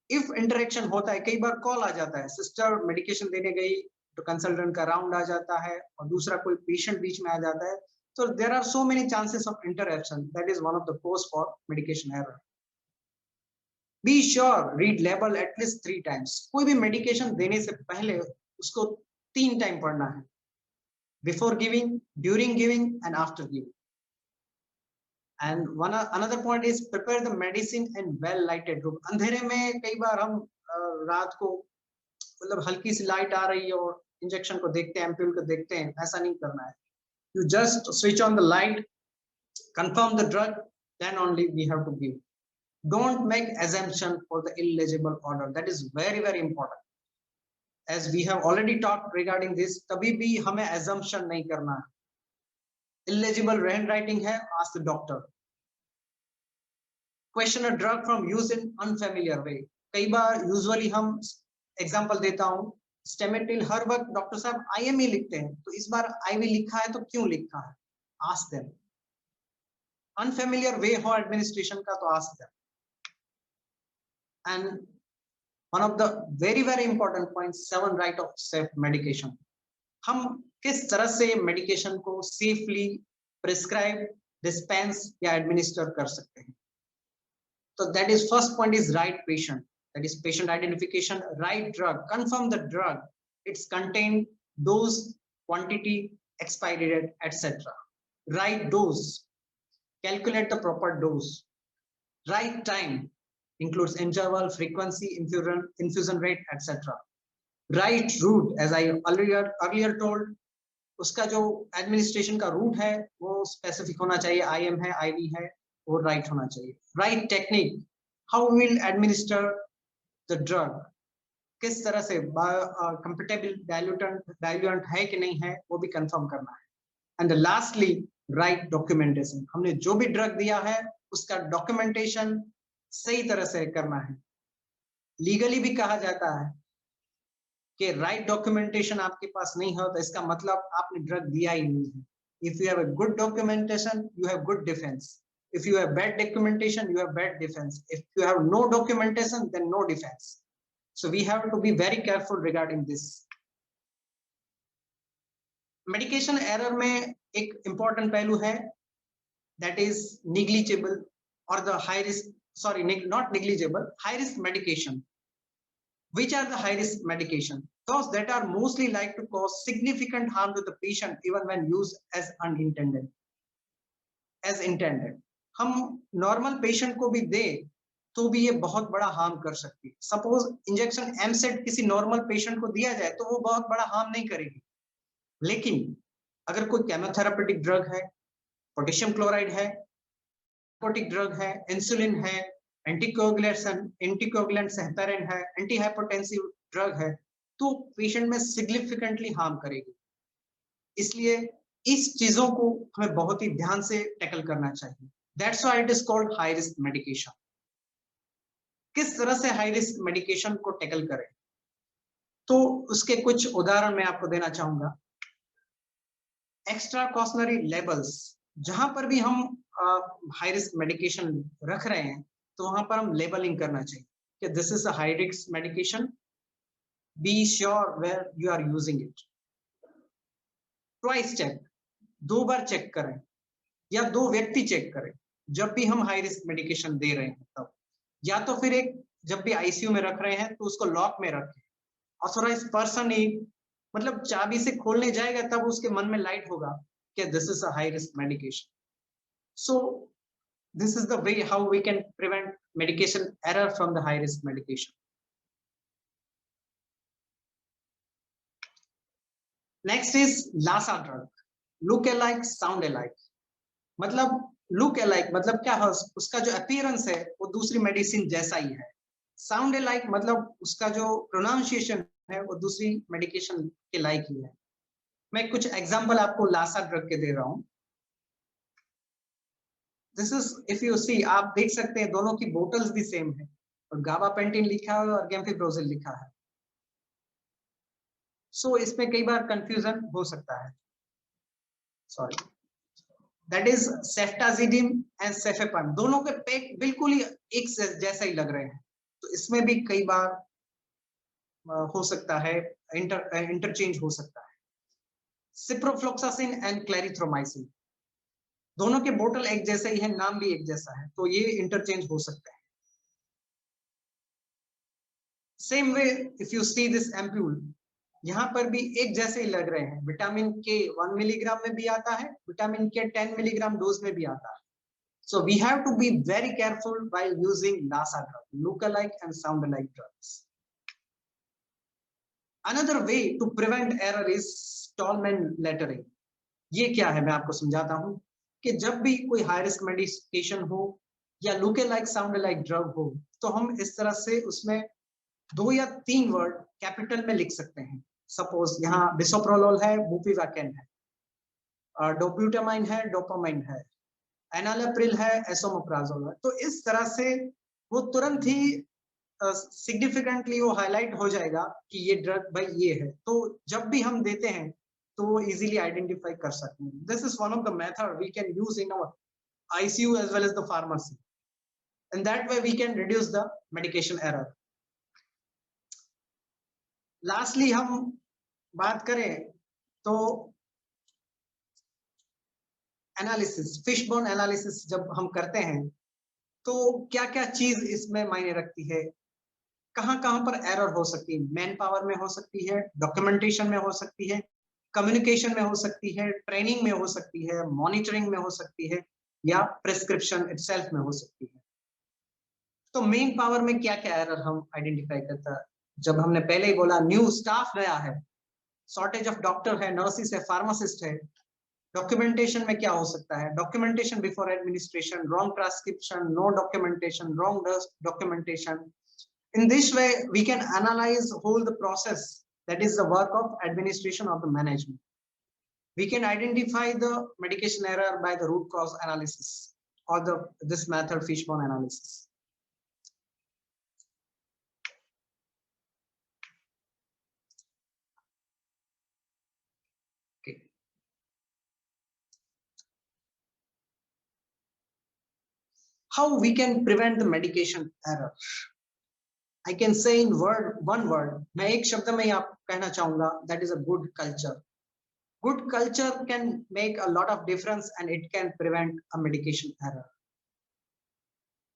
इफ इंटरेक्शन होता है, कई बार कॉल आ जाता है, सिस्टर मेडिकेशन देने गई तो कंसल्टेंट का राउंड आ जाता है और दूसरा कोई पेशेंट बीच में आ जाता है, तो there are so many chances of interruption, that is one of the cause for medication error. Be sure read label at least 3 times. कोई भी मेडिकेशन देने से पहले उसको 3 टाइम पढ़ना है, before giving, during giving and after giving. And another point is prepare the medicine in well lighted room. अंधेरे में कई बार हम रात को मतलब हल्की सी लाइट आ रही है और इंजेक्शन को देखते हैं, एम्पूल को देखते हैं, ऐसा नहीं करना है। You just switch on the light, confirm the drug, then only we have to give. Don't make assumption for the illegible order. That is very very important. As we have already talked regarding this, कभी भी हमें assumption नहीं करना है। Illegible handwriting है, ask the doctor. Question a drug from use in unfamiliar way. कई बार usually हम example देता हूँ, स्टेमेटिल हर वक्त डॉक्टर साहब IM ही लिखते हैं, तो इस बार IV लिखा है तो क्यों लिखा है? Ask them. Unfamiliar way हो administration का तो ask them. And one of the very very important points, 7 right of safe medication. हम किस तरह से मेडिकेशन को सेफली प्रिस्क्राइब, डिस्पेंस या एडमिनिस्टर कर सकते हैं। तो that is first point is right patient, that is patient identification, right drug, confirm the drug, its content dose, quantity, expiry date et cetera, right dose, calculate the proper dose, right time includes interval, frequency, infusion rate, etc. Right route, as I earlier told, उसका जो administration का root है वो specific होना चाहिए, IM है, IV है, और राइट होना चाहिए। Right technique, how will administer the drug, किस तरह से कंपेटेबल डाइल्यूएंट है कि नहीं है वो भी कंफर्म करना है। एंड लास्टली राइट डॉक्यूमेंटेशन, हमने जो भी ड्रग दिया है उसका डॉक्यूमेंटेशन सही तरह से करना है। लीगली भी कहा जाता है कि राइट डॉक्यूमेंटेशन आपके पास नहीं हो तो इसका मतलब आपने ड्रग दिया ही नहीं है। If you have a good documentation you have good defence, if you have bad documentation you have bad defence, if you have no documentation then no defence. So we have to be very careful regarding this. Medication error में एक important पहलू है, that is negligible और the high risk, sorry, not negligible, high risk medication. Which are the high risk medication? Those that are mostly like to cause significant harm to the patient even when used as unintended, as intended. हम normal patient को भी दे तो भी ये बहुत बड़ा harm कर सकती है। सपोज इंजेक्शन एमसेट किसी नॉर्मल पेशेंट को दिया जाए तो वो बहुत बड़ा हार्म नहीं करेगी, लेकिन अगर कोई केमोथेरापेटिक ड्रग है, पोटेशियम क्लोराइड है, ड्रग है, इंसुलिन है, एंटीकोगुलेंट्स हेपेरिन है, एंटी हाइपोटेंसिव ड्रग है, तो पेशेंट में सिग्निफिकेंटली हार्म करेगी। इसलिए इस चीजों को हमें बहुत ही ध्यान से टैकल करना चाहिए। That's why it is called high risk medication. किस तरह से हाई रिस्क मेडिकेशन को टैकल करें, तो उसके कुछ उदाहरण मैं आपको देना चाहूंगा। एक्स्ट्रा कॉशनरी लेबल्स, जहां पर भी हम हाई रिस्क मेडिकेशन रख रहे हैं तो वहां पर हम लेबलिंग करना चाहिए कि this is a high risk medication, be sure where you are using it. Twice check, 2 बार चेक करें या 2 व्यक्ति चेक करें जब भी हम हाई रिस्क मेडिकेशन दे रहे हैं तब। या तो फिर एक जब भी आईसीयू में रख रहे हैं तो उसको लॉक में रखें। ऑथोराइज्ड पर्सन ही मतलब चाबी से खोलने जाएगा तब उसके मन में लाइट होगा कि this is a high risk medication. So this is the way how we can prevent medication error from the high risk medication. Next is LASA drug, look alike sound alike। मतलब look alike मतलब क्या है, उसका जो appearance है वो दूसरी medicine जैसा ही है। साउंड अलाइक मतलब उसका जो प्रोनाउंसिएशन है वो दूसरी मेडिकेशन के लाइक ही है। मैं कुछ एग्जांपल आपको लासा ड्रग के दे रहा हूं। This is, if you see, आप देख सकते हैं दोनों की बोटल्स भी सेम है और गाबापेंटिन लिखा है और गेम्फिब्रोजिल लिखा है। सो इसमें कई बार कंफ्यूजन हो सकता है। सॉरी, दैट इज सेफ्टाजिडिन एंड सेफेपन, दोनों के पैक बिल्कुल ही एक जैसा ही लग रहे हैं, तो इसमें भी कई बार हो सकता है इंटरचेंज हो सकता है। सिप्रोफ्लोक्सासिन एंड क्लेरिथ्रोमाइसिन, दोनों के बोतल एक जैसे ही है, नाम भी एक जैसा है, तो ये इंटरचेंज हो सकता है। Same way if you see this ampoule, यहाँ पर भी एक जैसे ही लग रहे हैं। विटामिन के 1 मिलीग्राम में भी आता है, विटामिन के 10 मिलीग्राम डोज में भी आता है। So we have to be very careful while using LASA drug, look-alike and sound-alike drugs. Another way to prevent error is Tolman lettering. ये क्या है मैं आपको समझाता हूँ कि जब भी कोई हाई रिस्क मेडिकेशन हो या लुक-alike sound-alike ड्रग हो, तो हम इस तरह से उसमें 2 या 3 वर्ड कैपिटल में लिख सकते हैं। सपोज यहाँ बिसोप्रोलोल है, बुपिवाकेन है, डोब्यूटामाइन है, डोपामाइन है, एनालेप्रिल है, एसोमोप्राजोल है। तो इस तरह से वो तुरंत ही सिग्निफिकेंटली वो हाईलाइट हो जाएगा कि ये ड्रग भाई ये है, तो जब भी हम देते हैं तो वो इजीली आइडेंटिफाई कर सकते हैं। This is one of the method we can use in our ICU as well as the pharmacy, in that way we can reduce the medication error. Lastly हम बात करें तो एनालिसिस, फिशबोन एनालिसिस जब हम करते हैं तो क्या क्या चीज इसमें मायने रखती है, कहां पर एरर हो सकती है। मैन पावर में हो सकती है, डॉक्यूमेंटेशन में हो सकती है, कम्युनिकेशन में हो सकती है, ट्रेनिंग में हो सकती है, मॉनिटरिंग में हो सकती है, या प्रिस्क्रिप्शन इटसेल्फ में हो सकती है। तो मेन पावर में क्या क्या एरर हम आइडेंटिफाई करता है, जब हमने पहले ही बोला न्यू स्टाफ नया है, शॉर्टेज ऑफ डॉक्टर है, नर्सिस है, फार्मासिस्ट है। डॉक्यूमेंटेशन में क्या हो सकता है, documentation before administration, wrong transcription, no documentation, wrong documentation. In this way, we can analyze whole the process, that is the work of administration of the management. We can identify the medication error by the root cause analysis or this method, fishbone analysis. Okay. How we can prevent the medication error? I can say in one word, मैं एक शब्द में आप कहना चाहूंगा, that is a good culture. Good culture can make a lot of difference and it can prevent a medication error.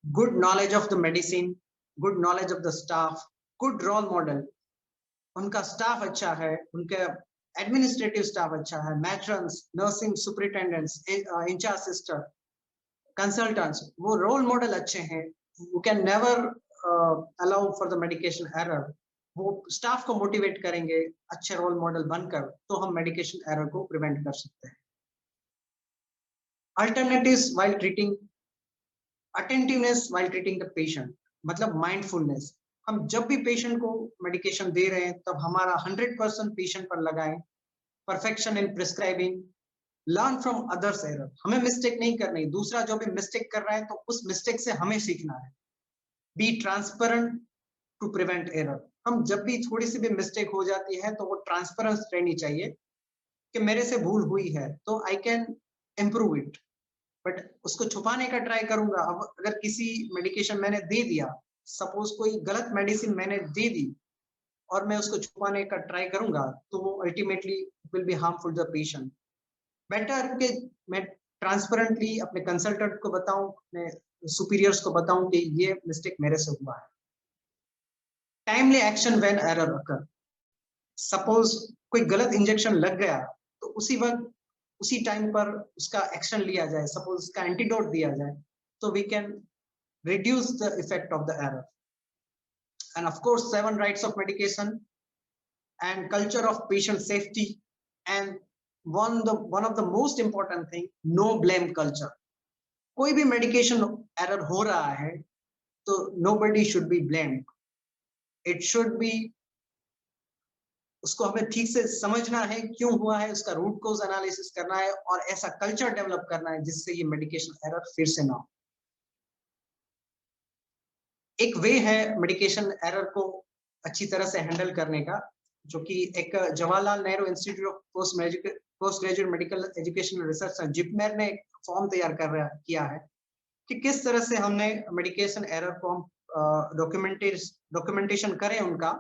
Good knowledge of the medicine, good knowledge of the staff, good role model. उनका staff अच्छा है, उनके administrative staff अच्छा है, matrons, nursing superintendents, incharge sister, consultants, वो role model अच्छे हैं, वो can never allow for the medication error. वो स्टाफ को मोटिवेट करेंगे अच्छे रोल मॉडल बनकर, तो हम मेडिकेशन एरर को प्रिवेंट कर सकते हैं। Alternatives while treating attentiveness while treating the patient, मतलब mindfulness. हम जब भी पेशेंट को मेडिकेशन दे रहे हैं तब हमारा 100% पेशेंट पर लगाएं. Perfection in prescribing. Learn from others error. हमें मिस्टेक नहीं करनी. दूसरा जो भी मिस्टेक कर रहा है तो उस मिस्टेक से हमें सीखना है. Be transparent to prevent error. हम जब भी थोड़ी सी भी मिस्टेक हो जाती है तो वो ट्रांसपेरेंस रहनी चाहिए कि मेरे से भूल हुई है तो I can improve it. But उसको छुपाने का ट्राई करूंगा. अब अगर किसी मेडिकेशन मैंने दे दिया, सपोज कोई गलत मेडिसिन मैंने दे दी और मैं उसको छुपाने का ट्राई करूंगा तो वो ultimately will be harmful the patient. Better कि मैं ट्रांसपेरेंटली अपने कंसल्टेंट को बताऊं, अपने सुपीरियर्स को बताऊं कि ये मिस्टेक मेरे से हुआ है. Timely action when error occur. Suppose कोई गलत इंजेक्शन लग गया तो उसी वक्त उसी टाइम पर उसका एक्शन लिया जाए. सपोज उसका एंटीडोट दिया जाए तो we can reduce the effect of the error. And of course 7 rights of medication and culture of patient safety, and one of the most important thing, no blame culture. कोई भी medication error हो रहा है तो nobody should be blamed. It should be, उसको हमें ठीक से समझना है क्यों हुआ है, उसका रूट कोज एनालिसिस करना है और ऐसा कल्चर डेवलप करना है जिससे ये मेडिकेशन एरर फिर से ना हो. एक वे है मेडिकेशन एरर को अच्छी तरह से हैंडल करने का, जो कि एक Jawaharlal Nehru institute of post graduate medical education research JIPMER ने फॉर्म तैयार किया है कि किस तरह से हमने मेडिकेशन एरर को हम डॉक्यूमेंटेशन करें उनका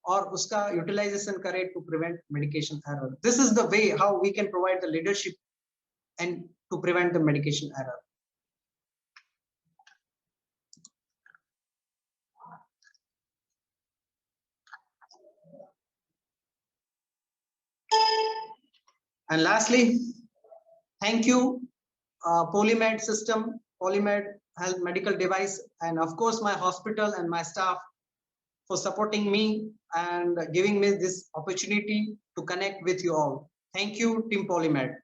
और उसका यूटिलाइजेशन करें to prevent medication error. This is the way how we can provide the leadership and to prevent the medication error. And lastly, thank you Polymed system, Polymed health medical device, and of course my hospital and my staff for supporting me and giving me this opportunity to connect with you all. Thank you team Polymed.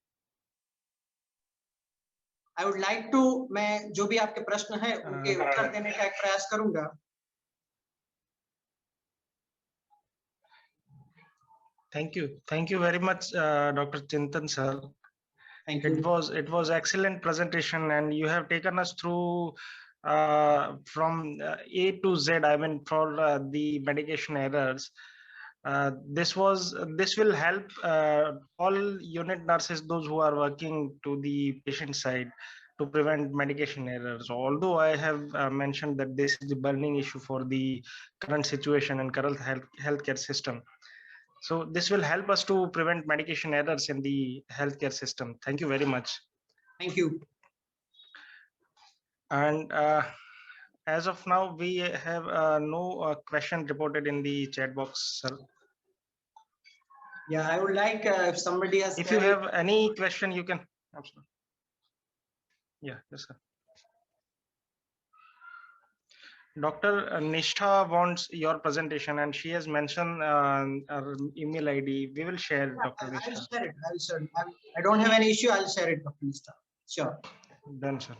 I would like to, मैं जो भी आपके प्रश्न है उनके उत्तर देने का एक प्रयास करूंगा. Thank you very much, Dr. Chintan sir. Thank you. It was excellent presentation, and you have taken us through from A to Z. I mean, for the medication errors. This will help all unit nurses, those who are working to the patient side, to prevent medication errors. Although I have mentioned that this is a burning issue for the current situation and current healthcare system. So this will help us to prevent medication errors in the healthcare system. Thank you very much. Thank you. And as of now, we have no question reported in the chat box, sir. Yeah, I would like if somebody has. If you have any question, you can. Absolutely. Yeah, yes, sir. Dr. Nishtha wants your presentation, and she has mentioned her email ID. We will share, Dr. Nishtha. I'll share it. I don't have any issue. I'll share it, Dr. Nishtha. Sure. Done, sir.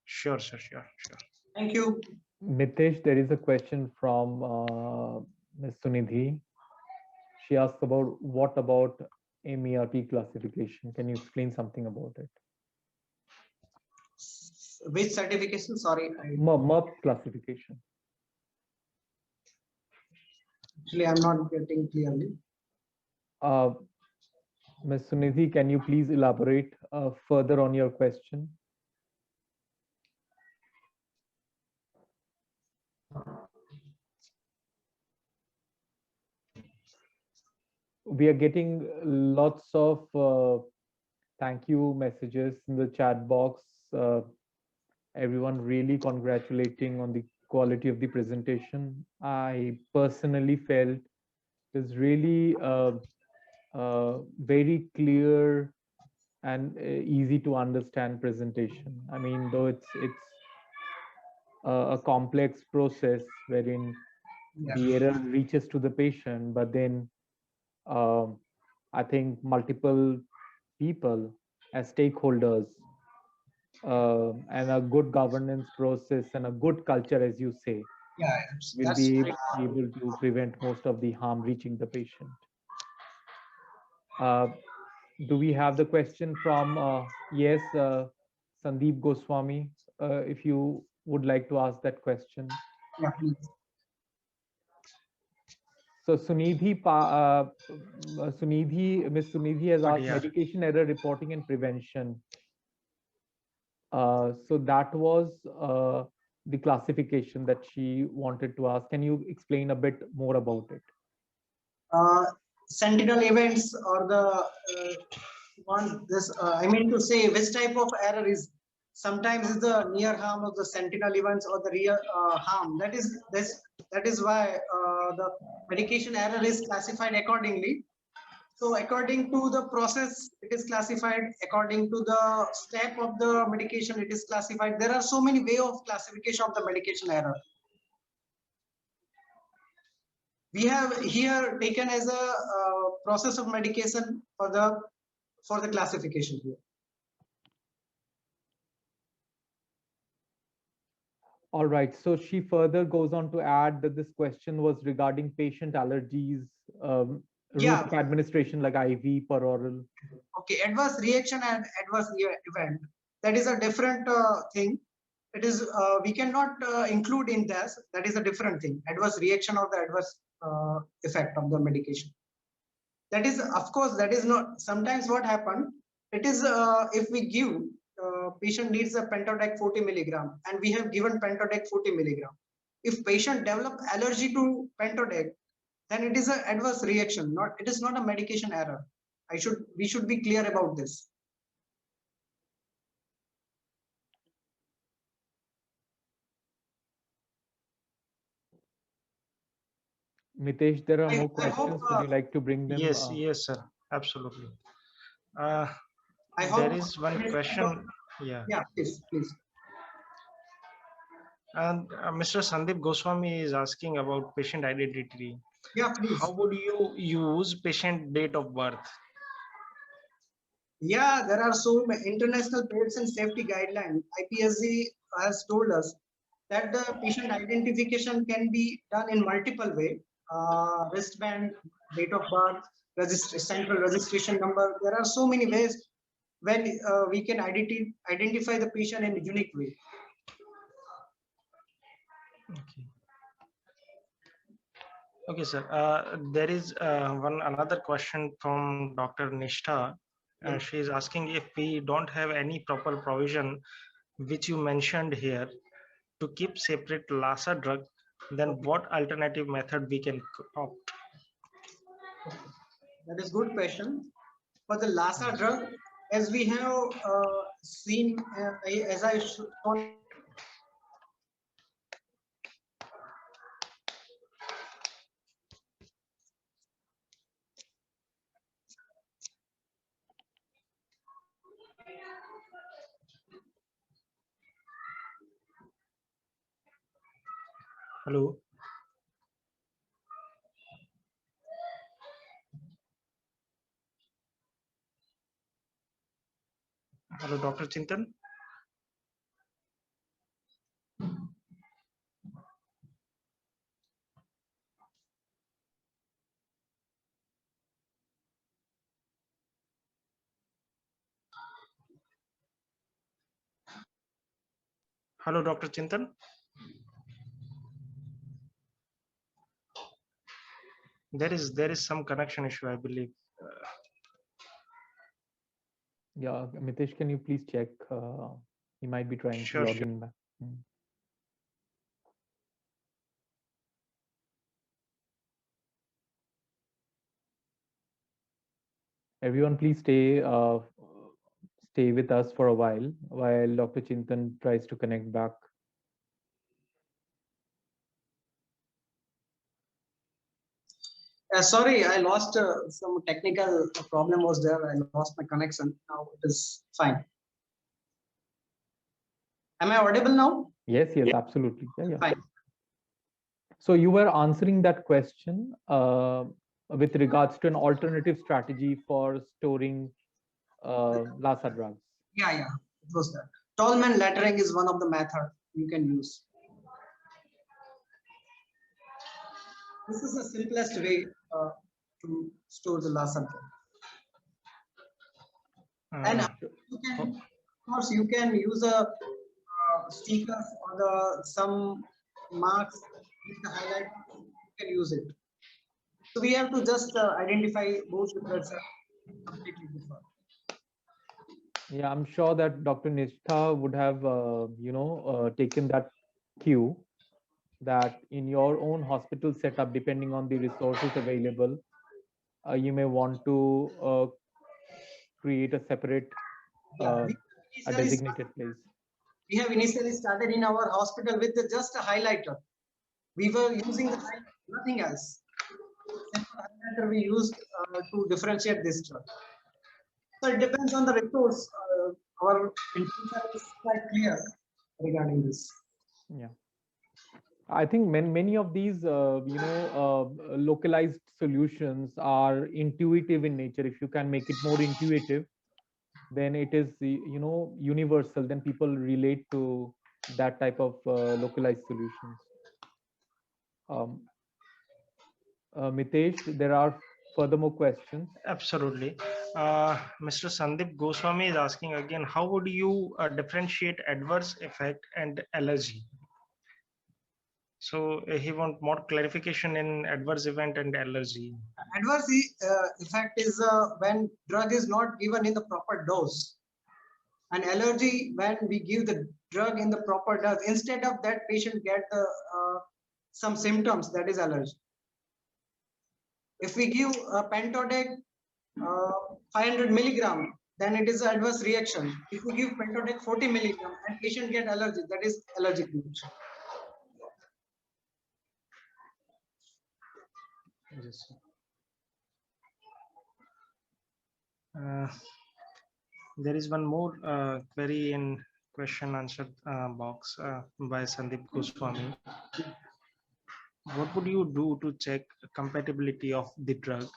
Sure, sir. Sure. Thank you. Mitesh, there is a question from Ms. Sunidhi. She asked about what about MERP classification? Can you explain something about it? Which certification? Sorry. MERP classification. Actually, I'm not getting clearly. Ms. Sunidhi, can you please elaborate further on your question? We are getting lots of thank you messages in the chat box. Everyone really congratulating on the quality of the presentation. I personally felt it's really very clear and easy to understand presentation. I mean, though it's a complex process wherein the error reaches to the patient, but then I think multiple people as stakeholders and a good governance process and a good culture, as you say, Yeah, will that's be right. able to prevent most of the harm reaching the patient. Do we have the question from, yes, Sandeep Goswami, if you would like to ask that question. Yeah, please. So Miss Sunidhi has asked Yeah. medication error reporting and prevention. So that was the classification that she wanted to ask. Can you explain a bit more about it? Sentinel events or the I mean to say which type of error is sometimes is the near harm of the sentinel events or the real harm. That is why the medication error is classified accordingly. So according to the process, it is classified. According to the step of the medication, it is classified. There are so many ways of classification of the medication error. We have here taken as a process of medication for the classification here. All right. So she further goes on to add that this question was regarding patient allergies, route Yeah. of administration like IV per oral. Okay, adverse reaction and adverse event, that is a different thing. It is we cannot include in this. That is a different thing. Adverse reaction or the adverse effect of the medication. That is, of course, that is not. Sometimes what happen? It is if we give patient needs a Pentodec 40 milligram, and we have given Pentodec 40 milligram. If patient develop allergy to Pentodec, then it is an adverse reaction. It is not a medication error. We should be clear about this. Mitesh, there are I more hope, questions. Would you like to bring them? Yes, yes, sir. Absolutely. I There hope is one question. Yeah. Yeah, please. And Mr. Sandeep Goswami is asking about patient identity. Yeah, please. How would you use patient date of birth? Yeah, there are so many international patient safety guidelines. IPSC has told us that the patient identification can be done in multiple ways. Wristband, date of birth, central registration number. There are so many ways when we can identify the patient in a unique way. Okay. Okay, sir. There is another question from Dr. Nishtha. She is asking if we don't have any proper provision, which you mentioned here, to keep separate LASA drug, then what alternative method we can opt? That is good question. For the LASA drug, as we have seen, as I shown. Hello. Hello, Dr. Chintan. Hello, Dr. Chintan. There is some connection issue, I believe. Yeah, Mitesh, can you please check? He might be trying Sure, to log sure. in back. Everyone, please stay with us for a while Dr. Chintan tries to connect back. Sorry, I lost some technical problem was there. I lost my connection. Now it is fine. Am I audible now? Yes, absolutely. Yeah. Fine. So you were answering that question with regards to an alternative strategy for storing LASA drugs. Yeah, it was that. Tolman lettering is one of the method you can use. This is the simplest way to store the Lassa drug. And you can, of course, you can use a stickers or some marks with the highlight. You can use it. So we have to just identify both the drugs are completely different. Yeah, I'm sure that Dr. Nishtha would have, taken that cue that in your own hospital setup, depending on the resources available, you may want to create a separate, a designated place. We have initially started in our hospital with just a highlighter. We were using the highlighter, nothing else. Simple highlighter we used to differentiate this drug. So it depends on the resource. Our intention is quite clear regarding this. Yeah, I think many of these, localized solutions are intuitive in nature. If you can make it more intuitive, then it is, universal. Then people relate to that type of localized solutions. Mitesh, there are furthermore questions. Absolutely. Mr. Sandeep Goswami is asking again, how would you differentiate adverse effect and allergy? So he wants more clarification in adverse event and allergy. Adverse effect is when drug is not given in the proper dose. An allergy when we give the drug in the proper dose, instead of that patient get some symptoms, that is allergy. If we give a Pentodec 500 milligram, then it is adverse reaction. If we give Pentodec 40 milligram and patient get allergy, that is allergic reaction. Yes. There is one more query in question answer box by Sandeep Goswami. What would you do to check compatibility of the drug?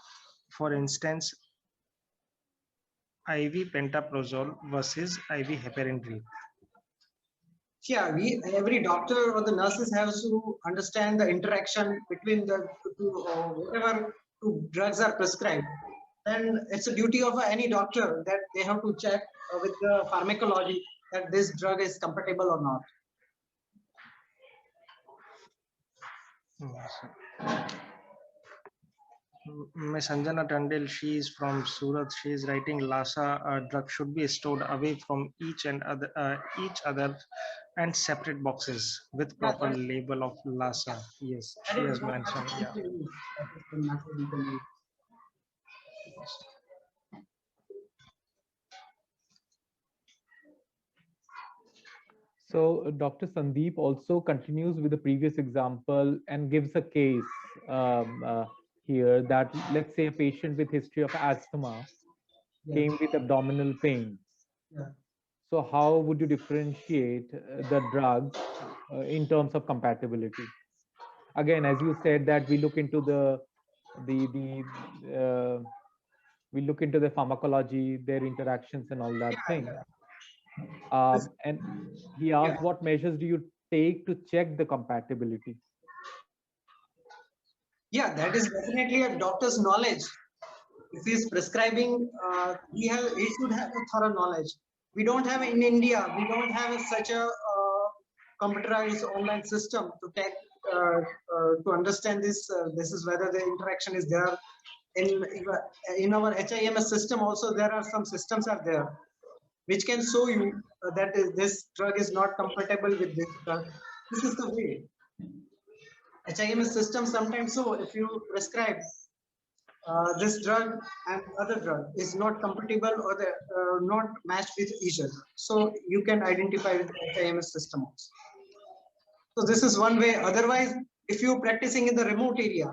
For instance, IV pantoprazole versus IV heparin brief. Yeah, every doctor or the nurses have to understand the interaction between the whatever two drugs are prescribed. Then it's a duty of any doctor that they have to check with the pharmacology that this drug is compatible or not. Ms. Anjana Tandil, she is from Surat. She is writing Lassa drug should be stored away from each other and separate boxes with proper label of Lassa. Yes, she has mentioned. Yeah. So Dr. Sandeep also continues with the previous example and gives a case here that, let's say, a patient with history of asthma came with abdominal pain. So how would you differentiate the drugs in terms of compatibility? Again, as you said, that we look into the pharmacology, their interactions, and all that thing. And he asked, what measures do you take to check the compatibility? Yeah, that is definitely a doctor's knowledge. If he is prescribing, he should have a thorough knowledge. We don't have in India, we don't have such a computerized online system to understand this. This is whether the interaction is there. In our HIMS system also, there are some systems are there which can show you that this drug is not compatible with this drug. This is the way. HIMS system sometimes so if you prescribe this drug and other drug is not compatible or not matched with each other. So you can identify with the HIMS system also. So this is one way. Otherwise, if you're practicing in the remote area,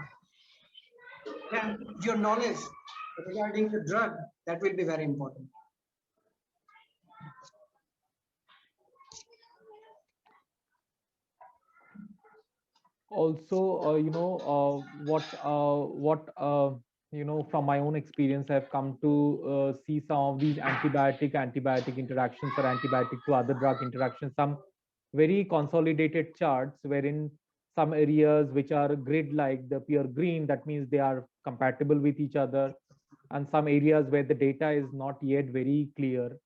then your knowledge regarding the drug, that will be very important. Also, what from my own experience, I've come to see some of these antibiotic interactions or antibiotic to other drug interactions, some very consolidated charts wherein some areas which are grid like they appear green, that means they are compatible with each other, and some areas where the data is not yet very clear,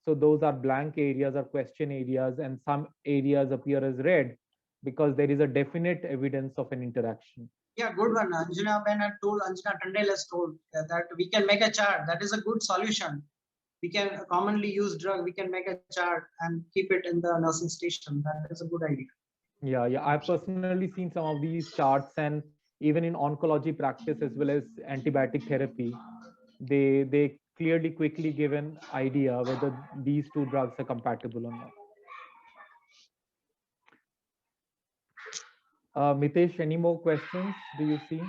so those are blank areas or question areas, and some areas appear as red because there is a definite evidence of an interaction. Yeah, good one. Anjana Ben had told, Anjana Tandel has told that we can make a chart. That is a good solution. We can commonly use drug. We can make a chart and keep it in the nursing station. That is a good idea. Yeah, I've personally seen some of these charts, and even in oncology practice as well as antibiotic therapy, they clearly quickly give an idea whether these two drugs are compatible or not. Mitesh, any more questions do you see?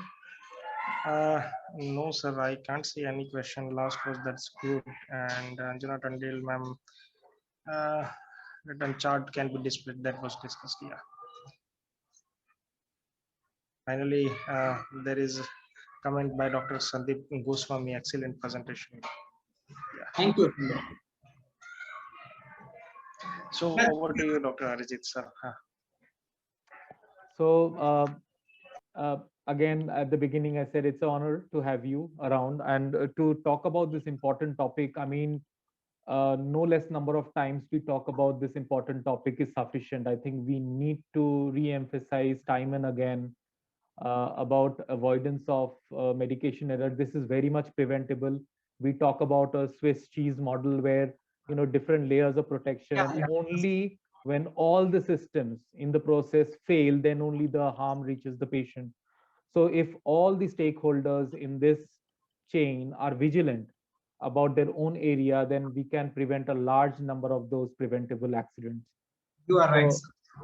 No, sir, I can't see any question. Last was that's good. And Anjana Tandil, ma'am, written chart can be displayed. That was discussed. Yeah. Finally, there is a comment by Dr. Sandeep Goswami. Excellent presentation. Thank you. So over to you, Dr. Arijit, sir. So again, at the beginning, I said it's an honor to have you around and to talk about this important topic. I mean, no less number of times we talk about this important topic is sufficient. I think we need to re-emphasize time and again about avoidance of medication error. This is very much preventable. We talk about a Swiss cheese model where different layers of protection. Yeah. Only when all the systems in the process fail, then only the harm reaches the patient. So if all the stakeholders in this chain are vigilant about their own area, then we can prevent a large number of those preventable accidents. You are right. So,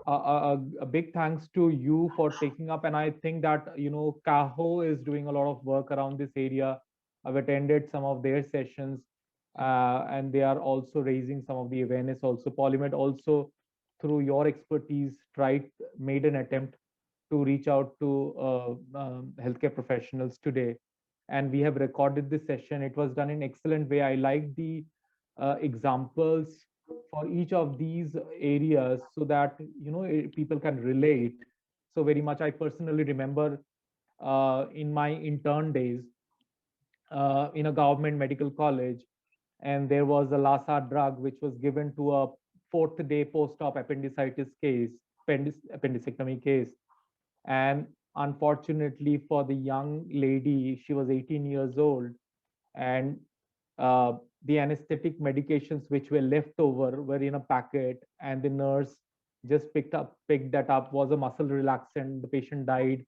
a big thanks to you for taking up, and I think that CAHO is doing a lot of work around this area. I've attended some of their sessions, and they are also raising some of the awareness. Also, Polymed also, through your expertise, made an attempt to reach out to healthcare professionals today, and we have recorded this session. It was done in excellent way. I like the examples for each of these areas so that people can relate so very much. I personally remember in my intern days in a government medical college, and there was a Lassa drug which was given to a fourth day post-op appendicitis case, appendicectomy case, and unfortunately for the young lady, she was 18 years old, and the anesthetic medications which were left over were in a packet, and the nurse just picked that up, was a muscle relaxant. The patient died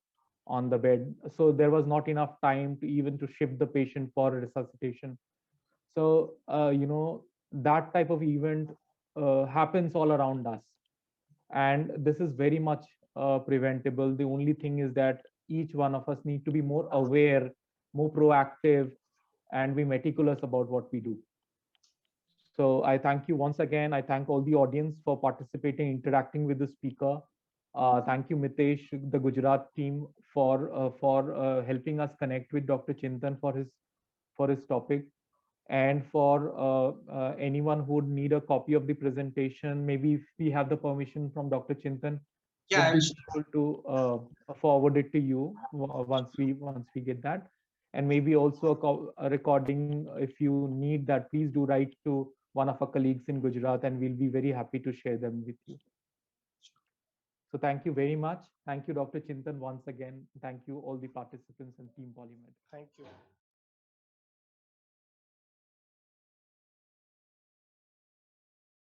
on the bed, so there was not enough time to even to ship the patient for resuscitation. So that type of event happens all around us, and this is very much preventable. The only thing is that each one of us need to be more aware, more proactive, and be meticulous about what we do. So I thank you once again. I thank all the audience for participating, interacting with the speaker. Thank you, Mitesh, the Gujarat team, for helping us connect with Dr. Chintan for his topic, and for anyone who would need a copy of the presentation. Maybe if we have the permission from Dr. Chintan, Yeah, would be able to forward it to you once we get that, and maybe also a recording. If you need that, please do write to one of our colleagues in Gujarat, and we'll be very happy to share them with you. So thank you very much. Thank you, Dr. Chintan, once again. Thank you all the participants and Team Polymed. Thank you.